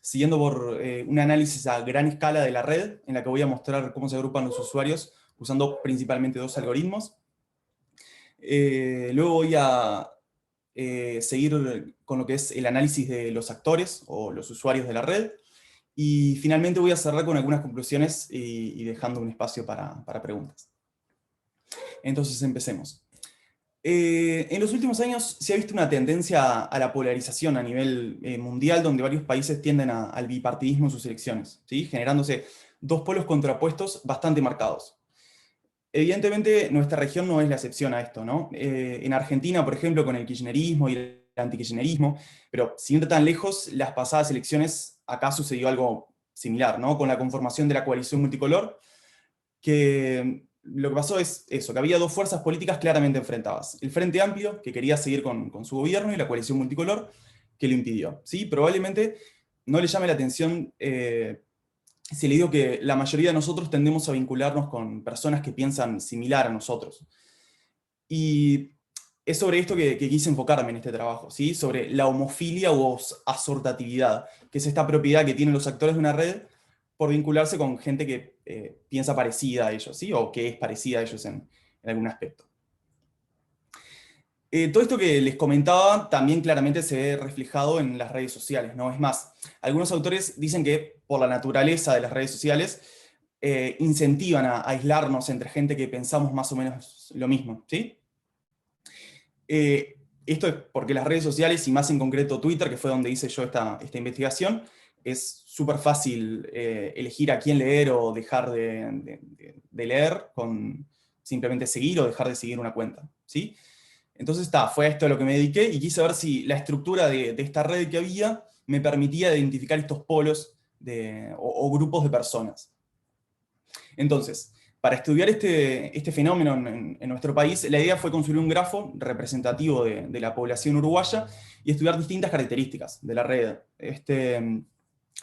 siguiendo por un análisis a gran escala de la red, en la que voy a mostrar cómo se agrupan los usuarios usando principalmente 2 algoritmos. Luego voy a seguir con lo que es el análisis de los actores o los usuarios de la red, y finalmente voy a cerrar con algunas conclusiones y dejando un espacio para preguntas. Entonces empecemos. En los últimos años se ha visto una tendencia a la polarización a nivel mundial, donde varios países tienden al bipartidismo en sus elecciones, ¿sí? Generándose 2 polos contrapuestos bastante marcados. Evidentemente, nuestra región no es la excepción a esto, ¿no? En Argentina, por ejemplo, con el kirchnerismo y el antikirchnerismo, pero sin ir tan lejos, las pasadas elecciones, acá sucedió algo similar, ¿no? Con la conformación de la coalición multicolor, que lo que pasó es eso, que había 2 fuerzas políticas claramente enfrentadas. El Frente Amplio, que quería seguir con su gobierno, y la coalición multicolor, que lo impidió, ¿sí? Probablemente no le llame la atención si le digo que la mayoría de nosotros tendemos a vincularnos con personas que piensan similar a nosotros. Y es sobre esto que quise enfocarme en este trabajo, ¿sí? Sobre la homofilia o asortatividad, que es esta propiedad que tienen los actores de una red por vincularse con gente que piensa parecida a ellos, ¿sí? O que es parecida a ellos en algún aspecto. Todo esto que les comentaba también claramente se ve reflejado en las redes sociales, ¿no? Es más, algunos autores dicen que por la naturaleza de las redes sociales incentivan a aislarnos entre gente que pensamos más o menos lo mismo, ¿sí? Esto es porque las redes sociales, y más en concreto Twitter, que fue donde hice yo esta investigación, es súper fácil elegir a quién leer o dejar de leer con simplemente seguir o dejar de seguir una cuenta, ¿sí? Entonces fue a esto a lo que me dediqué, y quise ver si la estructura de esta red que había me permitía identificar estos polos o grupos de personas. Entonces, para estudiar este fenómeno en nuestro país, la idea fue construir un grafo representativo de la población uruguaya y estudiar distintas características de la red.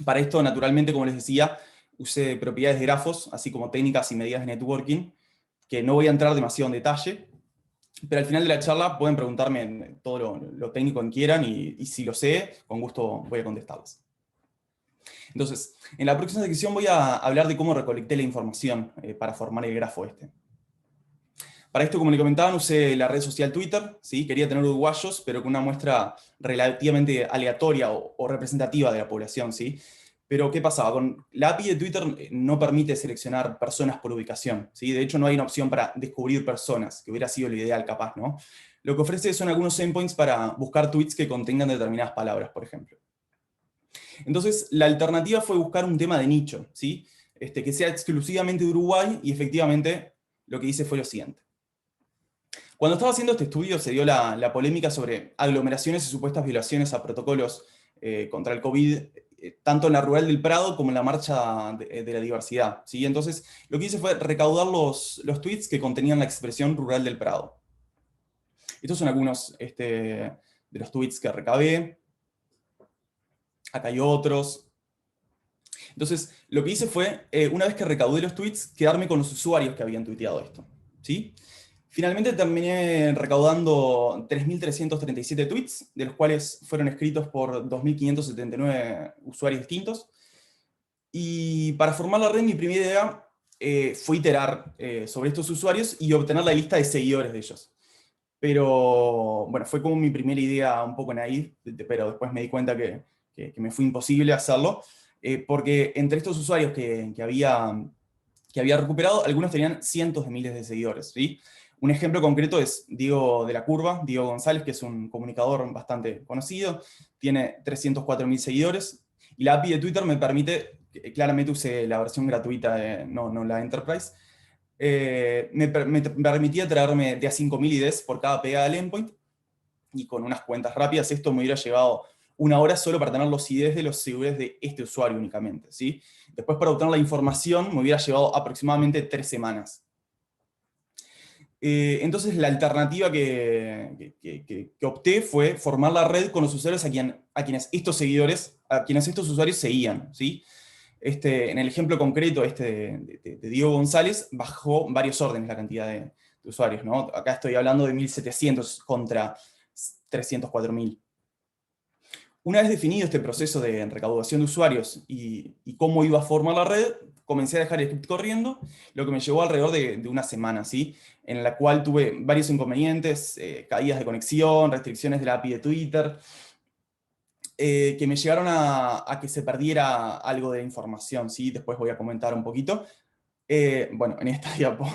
Para esto, naturalmente, como les decía, usé propiedades de grafos, así como técnicas y medidas de networking, que no voy a entrar demasiado en detalle, pero al final de la charla pueden preguntarme todo lo técnico que quieran, y si lo sé, con gusto voy a contestarles. Entonces, en la próxima sección voy a hablar de cómo recolecté la información para formar el grafo este. Para esto, como le comentaban, usé la red social Twitter, ¿sí? Quería tener uruguayos, pero con una muestra relativamente aleatoria o representativa de la población, ¿sí? Pero ¿qué pasaba? Con la API de Twitter no permite seleccionar personas por ubicación, ¿sí? De hecho, no hay una opción para descubrir personas, que hubiera sido lo ideal capaz, ¿no? Lo que ofrece son algunos endpoints para buscar tweets que contengan determinadas palabras, por ejemplo. Entonces, la alternativa fue buscar un tema de nicho, ¿sí? Que sea exclusivamente de Uruguay, y efectivamente lo que hice fue lo siguiente. Cuando estaba haciendo este estudio se dio la polémica sobre aglomeraciones y supuestas violaciones a protocolos contra el COVID, tanto en la Rural del Prado como en la Marcha de la Diversidad, ¿sí? Entonces, lo que hice fue recaudar los tweets que contenían la expresión Rural del Prado. Estos son algunos de los tweets que recabé. Acá hay otros. Entonces, lo que hice fue, una vez que recaudé los tweets, quedarme con los usuarios que habían tuiteado esto, ¿sí? Finalmente terminé recaudando 3.337 tweets, de los cuales fueron escritos por 2.579 usuarios distintos. Y para formar la red, mi primera idea fue iterar sobre estos usuarios y obtener la lista de seguidores de ellos. Pero, bueno, fue como mi primera idea un poco naif, pero después me di cuenta que me fue imposible hacerlo, porque entre estos usuarios que había recuperado, algunos tenían cientos de miles de seguidores, ¿sí? Un ejemplo concreto es Diego de la Curva, Diego González, que es un comunicador bastante conocido, tiene 304.000 seguidores, y la API de Twitter me permite, claramente usé la versión gratuita, no la Enterprise, me permitía traerme de a 5.000 IDs por cada pegada al endpoint, y con unas cuentas rápidas esto me hubiera llevado 1 hora solo para tener los IDs de los seguidores de este usuario únicamente, ¿sí? Después, para obtener la información me hubiera llevado aproximadamente 3 semanas. Entonces la alternativa que opté fue formar la red con los usuarios a quienes estos usuarios seguían, ¿sí? En el ejemplo concreto de Diego González, bajó varios órdenes la cantidad de usuarios, ¿no? Acá estoy hablando de 1.700 contra 304.000. Una vez definido este proceso de recaudación de usuarios y cómo iba a formar la red, comencé a dejar el script corriendo, lo que me llevó alrededor de una semana, ¿sí? En la cual tuve varios inconvenientes, caídas de conexión, restricciones de la API de Twitter, que me llegaron a que se perdiera algo de información, ¿sí? Después voy a comentar un poquito. Bueno, en esta diapo.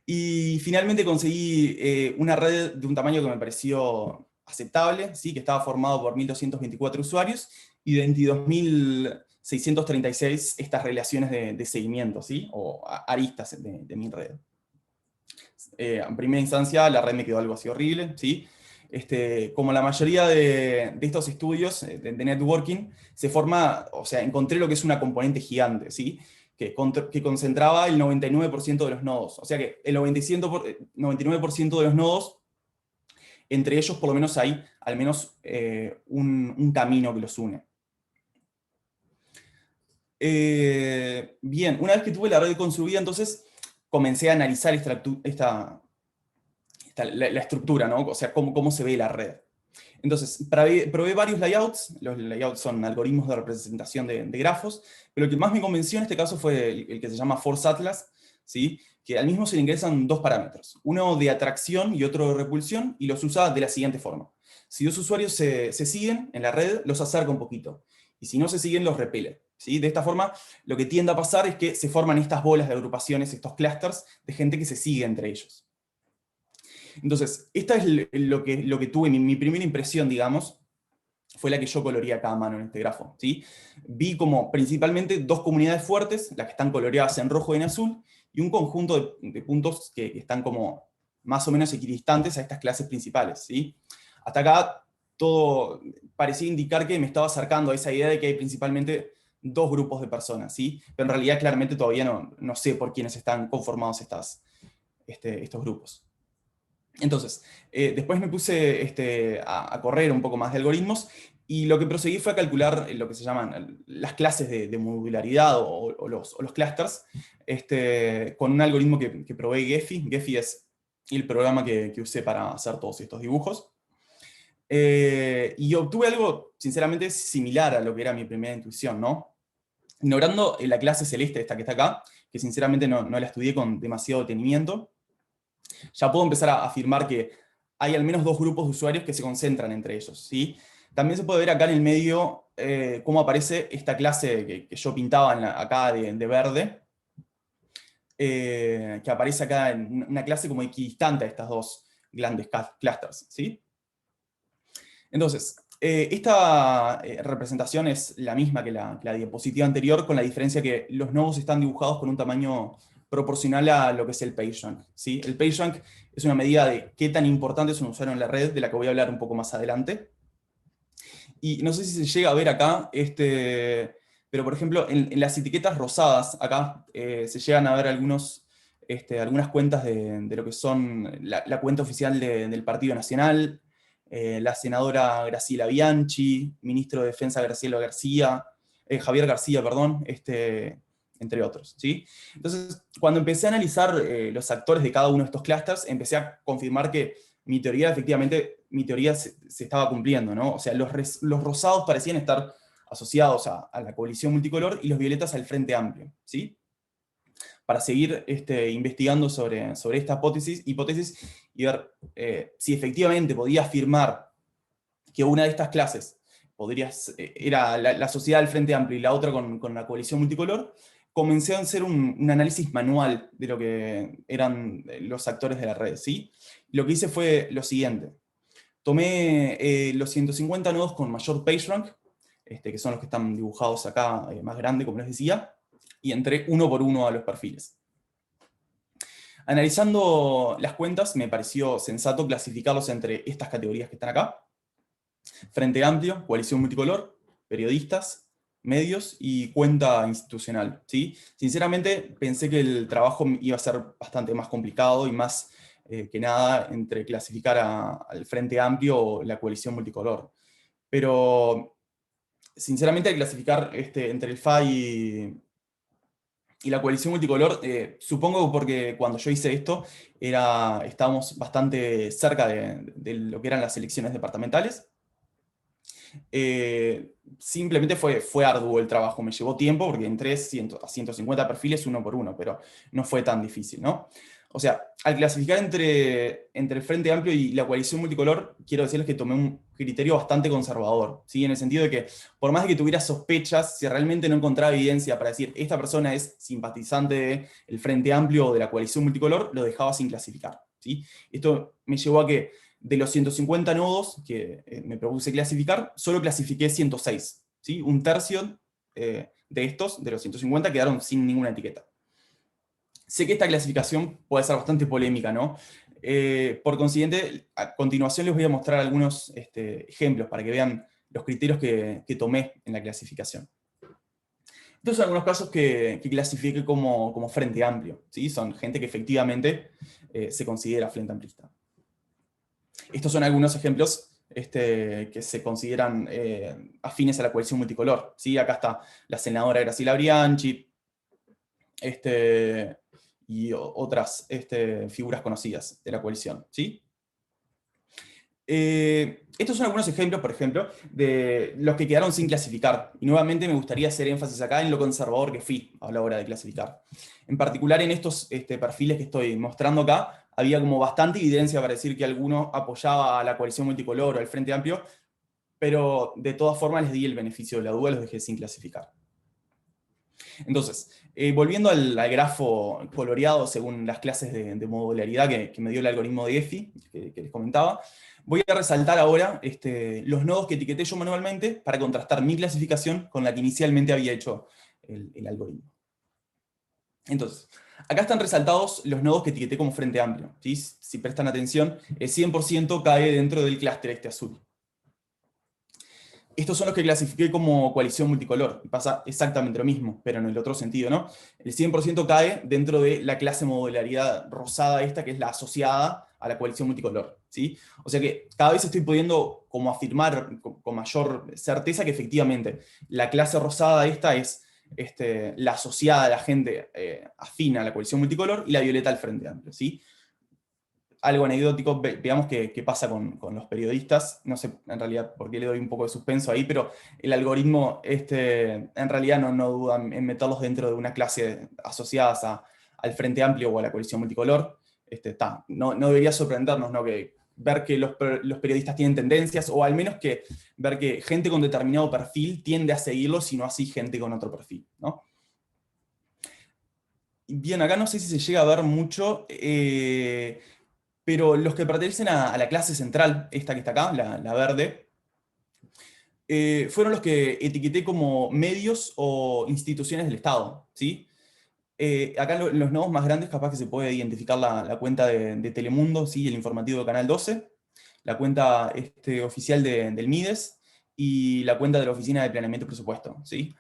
Y finalmente conseguí una red de un tamaño que me pareció aceptable, ¿sí? Que estaba formado por 1.224 usuarios y 22.636 estas relaciones de seguimiento, ¿sí? O aristas de mi red. En primera instancia, la red me quedó algo así horrible, ¿sí? Como la mayoría de estos estudios de networking, se forma, o sea, encontré lo que es una componente gigante, ¿sí? Que concentraba el 99% de los nodos. O sea que el 99% de los nodos, entre ellos por lo menos hay al menos un camino que los une. Bien, una vez que tuve la red construida, entonces comencé a analizar la estructura, ¿no? O sea, cómo se ve la red. Entonces, probé varios layouts. Los layouts son algoritmos de representación de grafos, pero el que más me convenció en este caso fue el que se llama Force Atlas, ¿sí? Que al mismo se le ingresan dos parámetros, uno de atracción y otro de repulsión, y los usa de la siguiente forma. Si dos usuarios se siguen en la red, los acerca un poquito, y si no se siguen, los repele, ¿sí? De esta forma, lo que tiende a pasar es que se forman estas bolas de agrupaciones, estos clusters de gente que se sigue entre ellos. Entonces, esta es lo que tuve, mi primera impresión, digamos, fue la que yo coloreé acá a mano en este grafo, ¿sí? Vi como principalmente dos comunidades fuertes, las que están coloreadas en rojo y en azul, y un conjunto de puntos que están como más o menos equidistantes a estas clases principales, ¿sí? Hasta acá todo parecía indicar que me estaba acercando a esa idea de que hay principalmente dos grupos de personas, ¿sí? Pero en realidad claramente todavía no sé por quiénes están conformados estos grupos. Entonces, después me puse a correr un poco más de algoritmos y lo que proseguí fue a calcular lo que se llaman las clases de modularidad o los clusters con un algoritmo que probé Gephi. Gephi es el programa que usé para hacer todos estos dibujos. Y obtuve algo, sinceramente, similar a lo que era mi primera intuición, ¿no? Ignorando la clase celeste, esta que está acá, que sinceramente no la estudié con demasiado detenimiento, ya puedo empezar a afirmar que hay al menos dos grupos de usuarios que se concentran entre ellos, ¿sí? También se puede ver acá en el medio cómo aparece esta clase que yo pintaba acá de verde, que aparece acá en una clase como equidistante a estas dos grandes clusters, ¿sí? Entonces, esta representación es la misma que la diapositiva anterior, con la diferencia que los nodos están dibujados con un tamaño proporcional a lo que es el PageRank, ¿sí? El PageRank es una medida de qué tan importante es un usuario en la red, de la que voy a hablar un poco más adelante. Y no sé si se llega a ver acá, pero por ejemplo, en las etiquetas rosadas, acá se llegan a ver algunas cuentas de lo que son la cuenta oficial del Partido Nacional, la senadora Graciela Bianchi, ministro de Defensa Javier García, perdón, entre otros, ¿sí? Entonces, cuando empecé a analizar los actores de cada uno de estos clusters, empecé a confirmar que mi teoría se estaba cumpliendo, ¿no? O sea, los rosados parecían estar asociados a la coalición multicolor y los violetas al Frente Amplio, ¿sí? Para seguir investigando sobre esta hipótesis y ver si efectivamente podía afirmar que una de estas clases era la sociedad del Frente Amplio y la otra con la coalición multicolor. Comencé a hacer un análisis manual de lo que eran los actores de la red, ¿sí? Lo que hice fue lo siguiente. Tomé los 150 nodos con mayor PageRank, que son los que están dibujados acá más grande, como les decía, y entré uno por uno a los perfiles. Analizando las cuentas, me pareció sensato clasificarlos entre estas categorías que están acá: Frente Amplio, coalición multicolor, periodistas, medios y cuenta institucional, ¿sí? Sinceramente pensé que el trabajo iba a ser bastante más complicado y más que nada entre clasificar al Frente Amplio o la coalición multicolor. Pero sinceramente al clasificar entre el FA y Y la coalición multicolor, supongo porque cuando yo hice esto, estábamos bastante cerca de lo que eran las elecciones departamentales. Simplemente fue arduo el trabajo, me llevó tiempo porque entré a 150 perfiles uno por uno, pero no fue tan difícil, ¿no? O sea, al clasificar entre el Frente Amplio y la coalición multicolor, quiero decirles que tomé un criterio bastante conservador, ¿sí? En el sentido de que, por más de que tuviera sospechas, si realmente no encontraba evidencia para decir, esta persona es simpatizante del Frente Amplio o de la coalición multicolor, lo dejaba sin clasificar, ¿sí? Esto me llevó a que, de los 150 nodos que me propuse clasificar, solo clasifiqué 106, ¿sí? Un tercio de estos, de los 150, quedaron sin ninguna etiqueta. Sé que esta clasificación puede ser bastante polémica, ¿no? Por consiguiente, a continuación les voy a mostrar algunos ejemplos para que vean los criterios que tomé en la clasificación. Estos son algunos casos que clasifiqué como Frente Amplio, ¿sí? Son gente que efectivamente se considera frente amplista. Estos son algunos ejemplos que se consideran afines a la coalición multicolor, ¿sí? Acá está la senadora Graciela Bianchi, y otras figuras conocidas de la coalición, ¿sí? Estos son algunos ejemplos, por ejemplo, de los que quedaron sin clasificar. Y nuevamente me gustaría hacer énfasis acá en lo conservador que fui a la hora de clasificar. En particular en estos perfiles que estoy mostrando acá, había como bastante evidencia para decir que alguno apoyaba a la coalición multicolor o al Frente Amplio, pero de todas formas les di el beneficio de la duda, los dejé sin clasificar. Entonces, volviendo al grafo coloreado según las clases de modularidad que me dio el algoritmo de EFI, que les comentaba, voy a resaltar ahora los nodos que etiqueté yo manualmente para contrastar mi clasificación con la que inicialmente había hecho el algoritmo. Entonces, acá están resaltados los nodos que etiqueté como Frente Amplio, ¿sí? Si prestan atención, el 100% cae dentro del clúster azul. Estos son los que clasifiqué como coalición multicolor. Y pasa exactamente lo mismo, pero en el otro sentido, ¿no? El 100% cae dentro de la clase modularidad rosada esta, que es la asociada a la coalición multicolor, ¿sí? O sea que cada vez estoy pudiendo como afirmar con mayor certeza que efectivamente la clase rosada esta es la asociada a la gente afina a la coalición multicolor y la violeta al Frente Amplio, ¿sí? Algo anecdótico, veamos qué pasa con los periodistas. No sé en realidad por qué le doy un poco de suspenso ahí, pero el algoritmo en realidad no duda en meterlos dentro de una clase asociadas al Frente Amplio o a la coalición multicolor. No debería sorprendernos, ¿no? Ver que los periodistas tienen tendencias, o al menos que ver que gente con determinado perfil tiende a seguirlos y no así gente con otro perfil, ¿no? Bien, acá no sé si se llega a ver mucho, pero los que pertenecen a la clase central, esta que está acá, la verde, fueron los que etiqueté como medios o instituciones del Estado, ¿sí? Acá los nodos más grandes capaz que se puede identificar la cuenta de Telemundo, ¿sí? El informativo de Canal 12, la cuenta oficial del MIDES y la cuenta de la Oficina de Planeamiento y Presupuesto, ¿sí?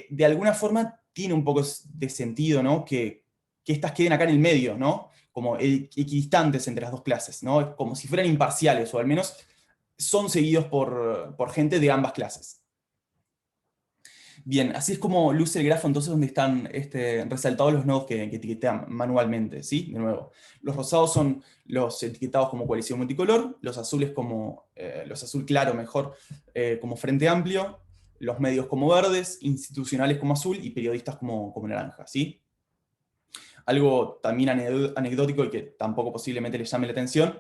De alguna forma tiene un poco de sentido, ¿no? Que estas queden acá en el medio, ¿no? Como equidistantes entre las dos clases, ¿no? Como si fueran imparciales, o al menos son seguidos por gente de ambas clases. Bien, así es como luce el grafo entonces donde están resaltados los nodos que etiquetan manualmente, ¿sí? De nuevo, los rosados son los etiquetados como coalición multicolor, los azules los azul claro mejor, como Frente Amplio, los medios como verdes, institucionales como azul y periodistas como naranja, ¿sí? Algo también anecdótico y que tampoco posiblemente les llame la atención,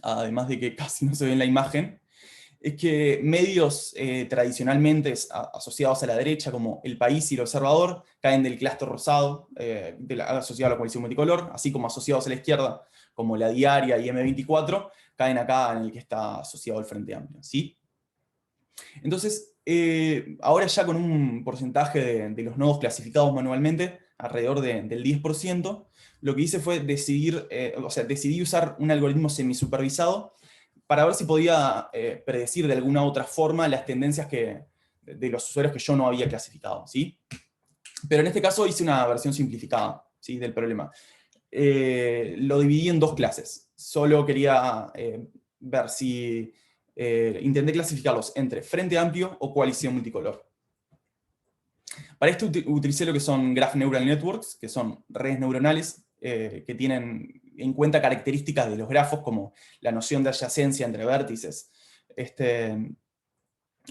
además de que casi no se ve en la imagen, es que medios tradicionalmente asociados a la derecha, como El País y El Observador, caen del clúster rosado, asociado a la coalición multicolor, así como asociados a la izquierda, como La Diaria y M24, caen acá en el que está asociado al Frente Amplio, ¿sí? Entonces, ahora ya con un porcentaje de los nodos clasificados manualmente, alrededor del 10%, lo que hice fue decidí usar un algoritmo semisupervisado para ver si podía predecir de alguna otra forma las tendencias de los usuarios que yo no había clasificado, ¿sí? Pero en este caso hice una versión simplificada, ¿sí? Del problema. Lo dividí en dos clases. Solo quería ver si intenté clasificarlos entre Frente Amplio o coalición multicolor. Para esto utilicé lo que son Graph Neural Networks, que son redes neuronales que tienen en cuenta características de los grafos, como la noción de adyacencia entre vértices.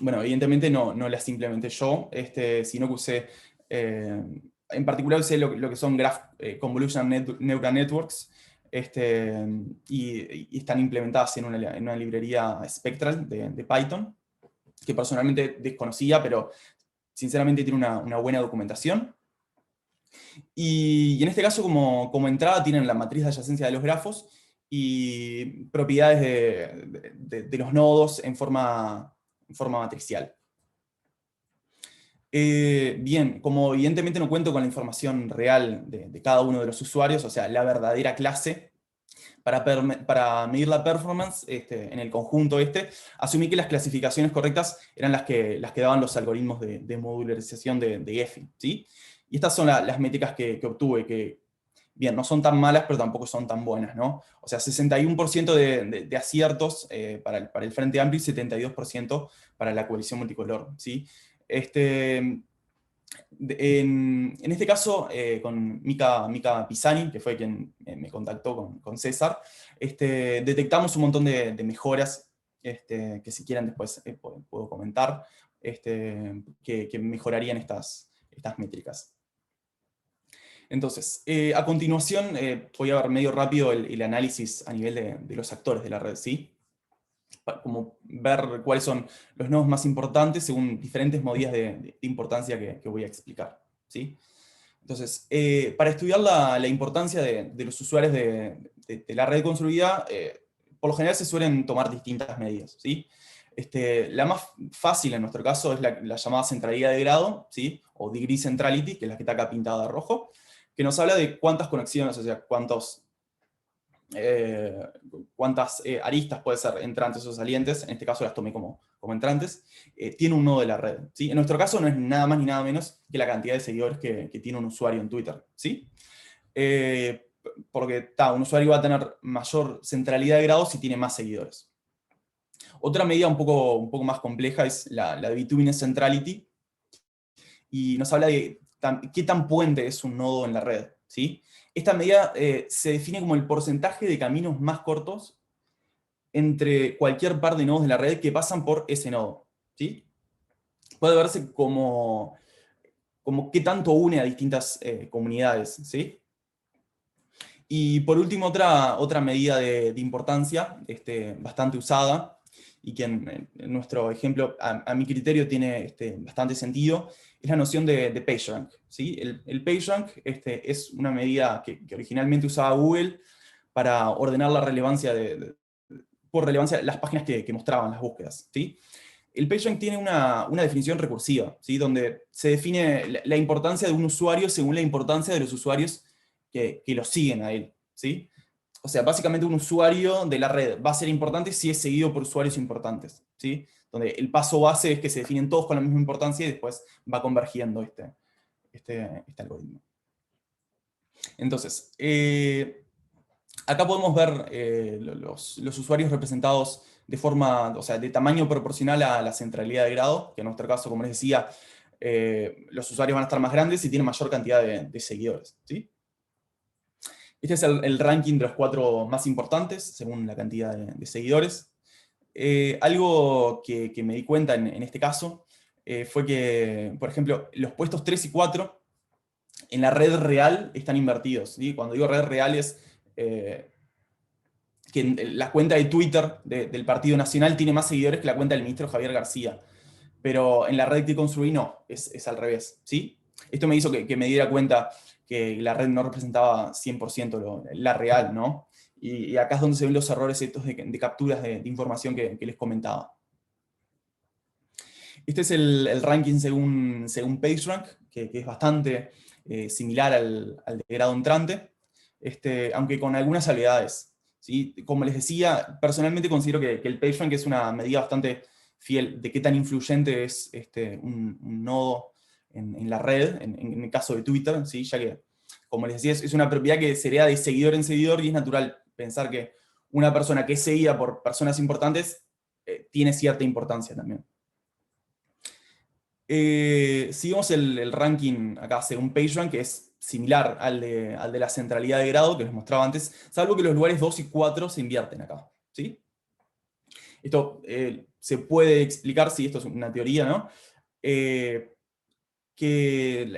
Bueno, evidentemente no las implementé yo, sino que usé, en particular usé lo que son Graph Convolutional Neural Networks, y están implementadas en una librería Spectral de Python, que personalmente desconocía, pero sinceramente tiene una buena documentación. Y en este caso, como entrada, tienen la matriz de adyacencia de los grafos y propiedades de los nodos en forma matricial. Bien, como evidentemente no cuento con la información real de cada uno de los usuarios, o sea, la verdadera clase, para medir la performance en el conjunto asumí que las clasificaciones correctas eran las que daban los algoritmos de modularización de EFI, ¿sí? Y estas son las métricas que obtuve, que, bien, no son tan malas, pero tampoco son tan buenas, ¿no? O sea, 61% de aciertos para el Frente Amplio y 72% para la coalición multicolor, ¿sí? En este caso, con Mika Pisani, que fue quien me contactó con César, detectamos un montón de mejoras que si quieren después puedo comentar, que mejorarían estas métricas. Entonces, a continuación voy a ver medio rápido el análisis a nivel de los actores de la red, ¿sí? Como ver cuáles son los nodos más importantes según diferentes medidas de importancia que voy a explicar, ¿sí? Entonces, para estudiar la importancia de los usuarios de la red construida, por lo general se suelen tomar distintas medidas, ¿sí? La más fácil en nuestro caso es la llamada centralidad de grado, ¿sí? O degree centrality, que es la que está acá pintada de rojo, que nos habla de cuántas conexiones, o sea, cuántas aristas puede ser entrantes o salientes, en este caso las tomé como entrantes, tiene un nodo de la red, ¿sí? En nuestro caso no es nada más ni nada menos que la cantidad de seguidores que tiene un usuario en Twitter, ¿sí? Porque un usuario va a tener mayor centralidad de grado si tiene más seguidores. Otra medida un poco más compleja es la de Bituminous Centrality, y nos habla de qué tan puente es un nodo en la red, ¿sí? Esta medida se define como el porcentaje de caminos más cortos entre cualquier par de nodos de la red que pasan por ese nodo, ¿sí? Puede verse como qué tanto une a distintas comunidades, ¿sí? Y por último, otra medida de importancia bastante usada, y que en nuestro ejemplo, a mi criterio, tiene bastante sentido, es la noción de PageRank, ¿sí? El PageRank es una medida que originalmente usaba Google para ordenar la relevancia por relevancia las páginas que mostraban las búsquedas, ¿sí? El PageRank tiene una definición recursiva, ¿sí? Donde se define la importancia de un usuario según la importancia de los usuarios que lo siguen a él, ¿sí? O sea, básicamente un usuario de la red va a ser importante si es seguido por usuarios importantes, ¿sí? Donde el paso base es que se definen todos con la misma importancia y después va convergiendo este algoritmo. Entonces, acá podemos ver los usuarios representados de forma, o sea, de tamaño proporcional a la centralidad de grado, que en nuestro caso, como les decía, los usuarios van a estar más grandes y tienen mayor cantidad de seguidores, ¿sí? Este es el ranking de los 4 más importantes, según la cantidad de seguidores. Algo que me di cuenta en este caso fue que, por ejemplo, los puestos 3 y 4 en la red real están invertidos, ¿sí? Cuando digo red real es que la cuenta de Twitter del Partido Nacional tiene más seguidores que la cuenta del ministro Javier García. Pero en la red que construí no, es al revés, ¿sí? Esto me hizo que me diera cuenta que la red no representaba 100% la real, ¿no? Y acá es donde se ven los errores estos de capturas de información que les comentaba. Este es el ranking según PageRank, que es bastante similar al de grado entrante, aunque con algunas salvedades, ¿sí? Como les decía, personalmente considero que el PageRank es una medida bastante fiel de qué tan influyente es un nodo en la red, en el caso de Twitter, ¿sí? Ya que, como les decía, es una propiedad que se hereda de seguidor en seguidor, y es natural pensar que una persona que es seguida por personas importantes tiene cierta importancia también. Si vemos el ranking acá según PageRank, que es similar al de la centralidad de grado que les mostraba antes, salvo que los lugares 2 y 4 se invierten acá, ¿sí? Esto se puede explicar, si esto es una teoría, ¿no? Que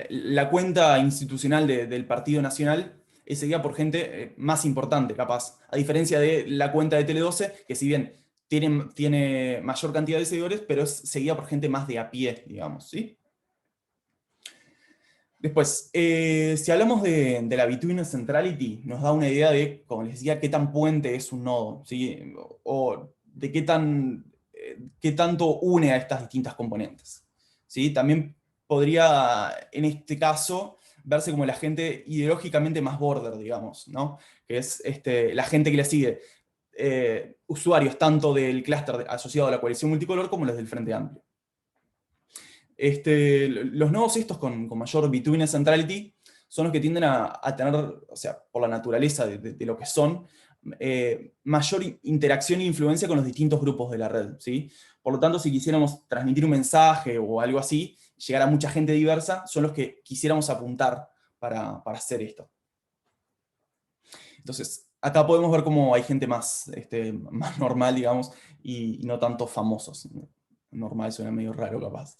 la cuenta institucional del Partido Nacional es seguida por gente más importante, capaz, a diferencia de la cuenta de Tele12, que si bien tiene mayor cantidad de seguidores, pero es seguida por gente más de a pie, digamos, ¿sí? Después, si hablamos de la Between Centrality, nos da una idea de, como les decía, qué tan puente es un nodo, ¿sí? O de qué tanto une a estas distintas componentes, ¿sí? También podría, en este caso, verse como la gente ideológicamente más border, digamos, ¿no? Que es la gente que le sigue, usuarios tanto del clúster asociado a la coalición multicolor como los del Frente Amplio. Los nodos estos con mayor between centrality son los que tienden a tener, o sea, por la naturaleza de lo que son, mayor interacción e influencia con los distintos grupos de la red, ¿sí? Por lo tanto, si quisiéramos transmitir un mensaje o algo así, llegar a mucha gente diversa, son los que quisiéramos apuntar para hacer esto. Entonces, acá podemos ver cómo hay gente más normal, digamos, y no tanto famosos. Normal suena medio raro, capaz.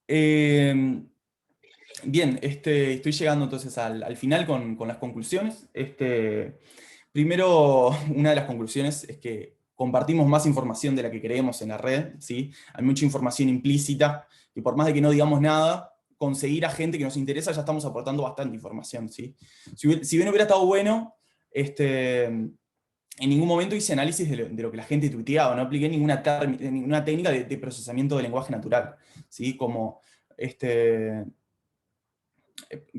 Bien, estoy llegando entonces al final con las conclusiones. Primero, una de las conclusiones es que compartimos más información de la que creemos en la red, ¿sí? Hay mucha información implícita, y por más de que no digamos nada, conseguir a gente que nos interesa, ya estamos aportando bastante información, ¿sí? Si bien hubiera estado bueno, en ningún momento hice análisis de lo que la gente tuiteaba, no apliqué ninguna técnica de procesamiento de lenguaje natural, ¿sí? Como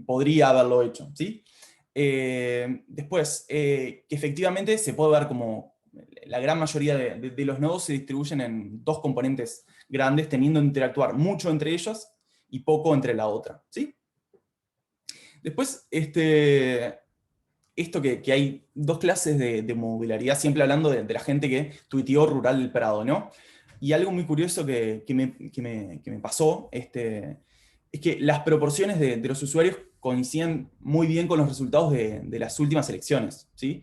podría haberlo hecho, ¿sí? Después, que efectivamente se puede ver como la gran mayoría de los nodos se distribuyen en dos componentes grandes, teniendo que interactuar mucho entre ellas y poco entre la otra, ¿sí? Después, esto que hay dos clases de modularidad, siempre hablando de la gente que tuiteó Rural del Prado, ¿no? Y algo muy curioso que me pasó, es que las proporciones de los usuarios coinciden muy bien con los resultados de las últimas elecciones, ¿sí?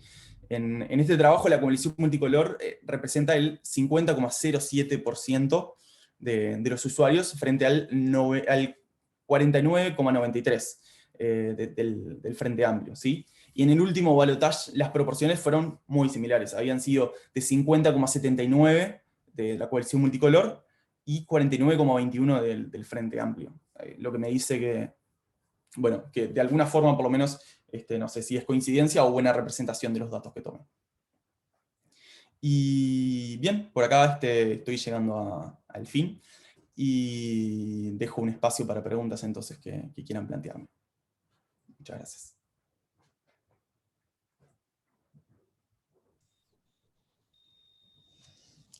En este trabajo la coalición multicolor representa el 50,07% de los usuarios frente al 49,93% del Frente Amplio, ¿sí? Y en el último balotaje las proporciones fueron muy similares. Habían sido de 50,79% de la coalición multicolor y 49,21% del Frente Amplio. Lo que me dice que, bueno, que de alguna forma por lo menos, no sé si es coincidencia o buena representación de los datos que tomé. Y bien, por acá estoy llegando al fin y dejo un espacio para preguntas entonces que quieran plantearme. Muchas gracias.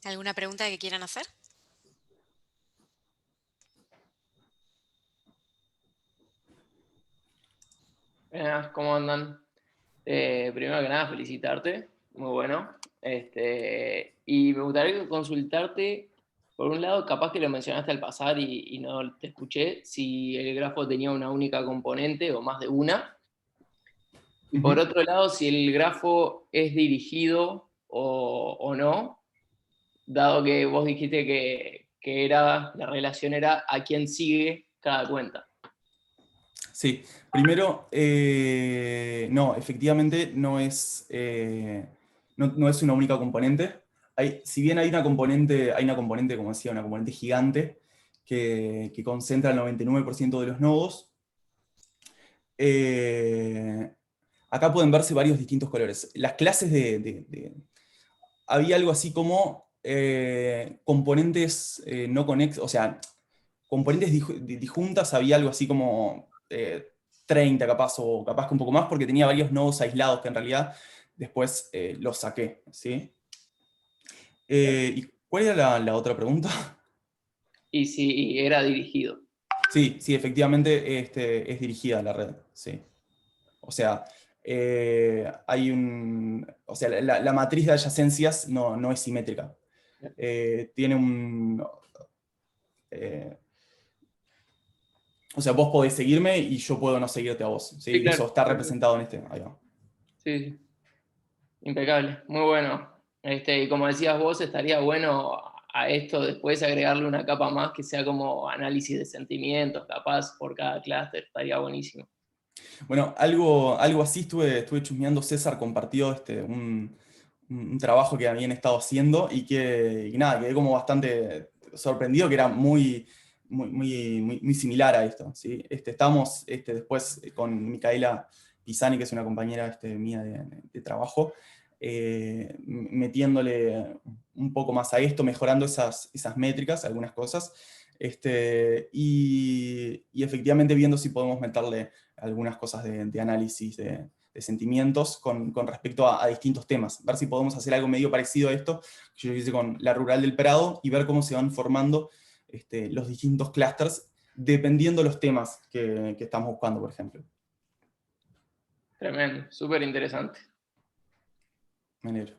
¿Alguna pregunta que quieran hacer? ¿Cómo andan? Primero que nada, felicitarte, muy bueno. Y me gustaría consultarte, por un lado, capaz que lo mencionaste al pasar y no te escuché, si el grafo tenía una única componente o más de una. Y por otro lado, si el grafo es dirigido o no, dado que vos dijiste que la relación era a quién sigue cada cuenta. Sí, primero, no, efectivamente no es, no es una única componente. Si bien hay una componente, como decía, una componente gigante que concentra el 99% de los nodos, acá pueden verse varios distintos colores. Las clases había algo así como componentes no conexos, o sea, componentes disjuntas, había algo así como 30 capaz, o capaz que un poco más, porque tenía varios nodos aislados que en realidad después los saqué, ¿sí? ¿Y cuál era la otra pregunta? Y si era dirigido. Sí, efectivamente es dirigida a la red, sí. O sea, o sea, la matriz de adyacencias no es simétrica. Tiene un... O sea, vos podés seguirme y yo puedo no seguirte a vos. ¿Sí? Sí, claro. Eso está representado en este. Ahí va. Sí, sí. Impecable, muy bueno. Y como decías vos, estaría bueno a esto después agregarle una capa más que sea como análisis de sentimientos, capaz, por cada clúster, estaría buenísimo. Bueno, algo así estuve chusmeando. César compartió un trabajo que habían estado haciendo y nada, quedé como bastante sorprendido, que era muy similar a esto. ¿Sí? Estábamos después con Micaela Pisani, que es una compañera mía de trabajo, metiéndole un poco más a esto, mejorando esas métricas, algunas cosas, y efectivamente viendo si podemos meterle algunas cosas de análisis de sentimientos con respecto a distintos temas. Ver si podemos hacer algo medio parecido a esto que yo hice con la rural del Prado y ver cómo se van formando los distintos clústeres dependiendo de los temas que estamos buscando, por ejemplo. Tremendo, súper interesante. Me alegro.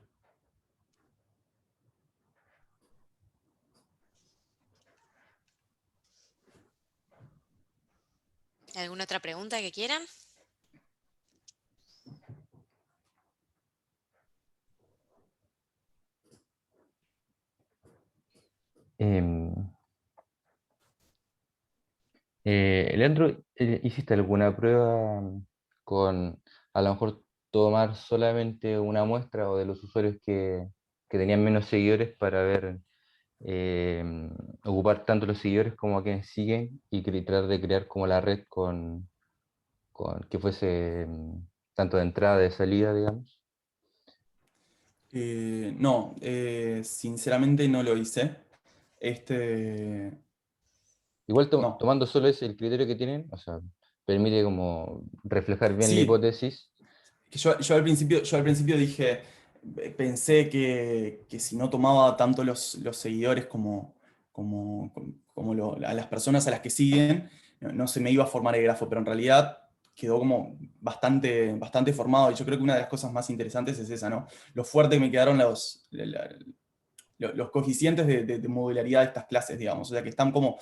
¿Alguna otra pregunta que quieran? Em, Leandro, ¿hiciste alguna prueba con a lo mejor tomar solamente una muestra o de los usuarios que tenían menos seguidores para ver, ocupar tanto los seguidores como a quienes siguen y tratar de crear como la red con que fuese tanto de entrada de salida, digamos? No, sinceramente no lo hice. Igual No. tomando solo ese el criterio que tienen, o sea, permite como reflejar bien la Sí, hipótesis. que yo al principio dije, pensé que si no tomaba tanto los seguidores a las personas a las que siguen, no se me iba a formar el grafo, pero en realidad quedó como bastante formado, y yo creo que una de las cosas más interesantes es esa, ¿no? Lo fuerte que me quedaron los coeficientes de modularidad de estas clases, digamos, o sea que están como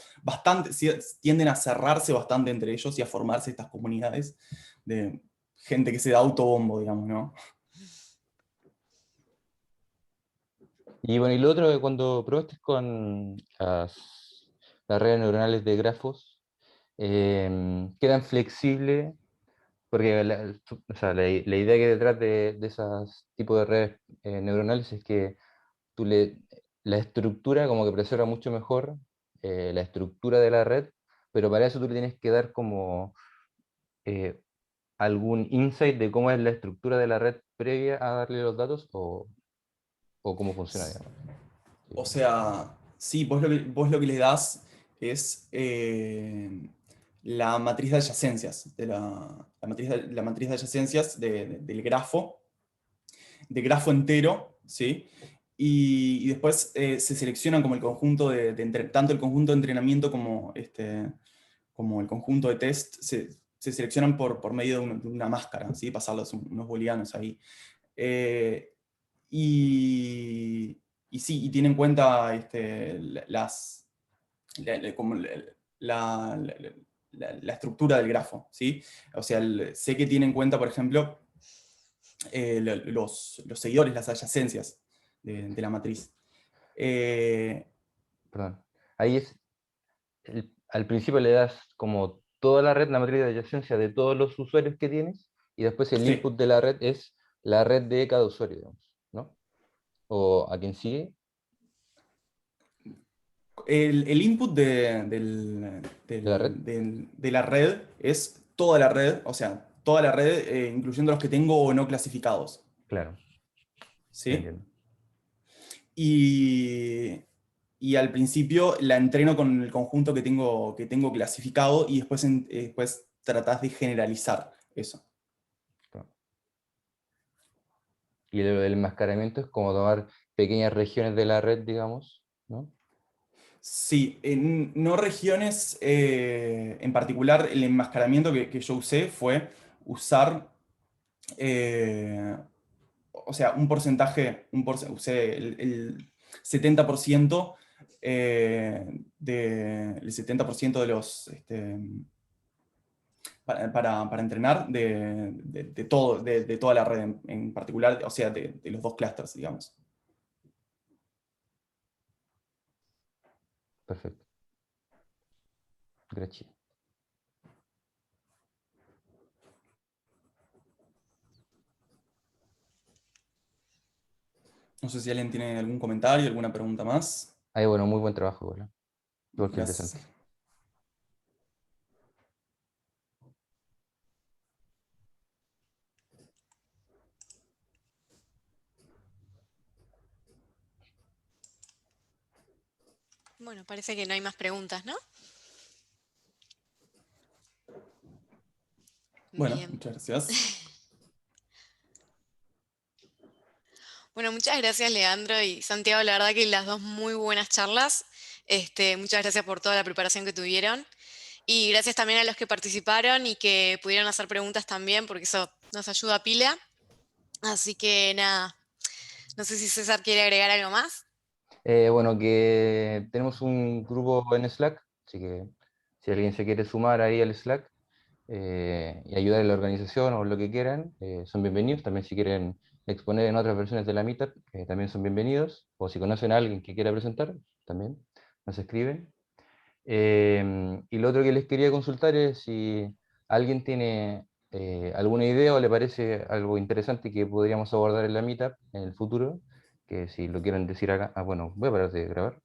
tienden a cerrarse bastante entre ellos y a formarse estas comunidades de gente que se da autobombo, digamos, ¿no? Y bueno, y lo otro, cuando probaste con las redes neuronales de grafos, quedan flexibles, porque o sea, la idea que hay detrás de esos tipos de redes neuronales es que tú la estructura como que preserva mucho mejor la estructura de la red, pero para eso tú le tienes que dar como eh, algún insight de cómo es la estructura de la red previa a darle los datos o cómo funciona, digamos. O sea, sí, vos lo que le das es la matriz de adyacencias, la matriz de adyacencias del grafo, de grafo entero, ¿sí? Y después se seleccionan como el conjunto tanto el conjunto de entrenamiento como el conjunto de test, se seleccionan por medio de una máscara, ¿sí? Pasarlos unos booleanos ahí. Eh, y, y sí, y tiene en cuenta como la estructura del grafo, ¿sí? O sea, sé que tiene en cuenta, por ejemplo, los seguidores, las adyacencias de la matriz. Perdón. Ahí es, al principio le das como toda la red, la matriz de adyacencia de todos los usuarios que tienes, y después el Sí, input de la red es la red de cada usuario, digamos, ¿no? O a quien sigue. el input ¿De la red? de la red es toda la red, o sea, toda la red, incluyendo los que tengo o no clasificados. Claro, sí, ¿Sí? entiendo. Y, y al principio la entreno con el conjunto que tengo clasificado y después tratás de generalizar eso. Claro. Y el enmascaramiento es como tomar pequeñas regiones de la red, digamos, ¿no? Sí, no regiones, en particular el enmascaramiento que yo usé fue usar, o sea, un porcentaje, usé el 70%, el 70% para entrenar de todo, de toda la red en particular, o sea, de los dos clusters, digamos. Perfecto. Gracias. No sé si alguien tiene algún comentario, alguna pregunta más. Ahí, bueno, muy buen trabajo, ¿verdad? Súper Gracias. interesante. Bueno, parece que no hay más preguntas, ¿no? Bueno, Bien. muchas gracias. Bueno, muchas gracias Leandro y Santiago, la verdad que las dos muy buenas charlas. Muchas gracias por toda la preparación que tuvieron y gracias también a los que participaron y que pudieron hacer preguntas también, porque eso nos ayuda a pila. Así que nada, no sé si César quiere agregar algo más. Bueno, que tenemos un grupo en Slack, así que si alguien se quiere sumar ahí al Slack y ayudar en la organización o lo que quieran, son bienvenidos. También si quieren exponer en otras versiones de la Meetup, también son bienvenidos. O si conocen a alguien que quiera presentar, también nos escriben. Y lo otro que les quería consultar es si alguien tiene alguna idea o le parece algo interesante que podríamos abordar en la Meetup en el futuro, que si lo quieren decir acá. Ah, bueno, voy a parar de grabar.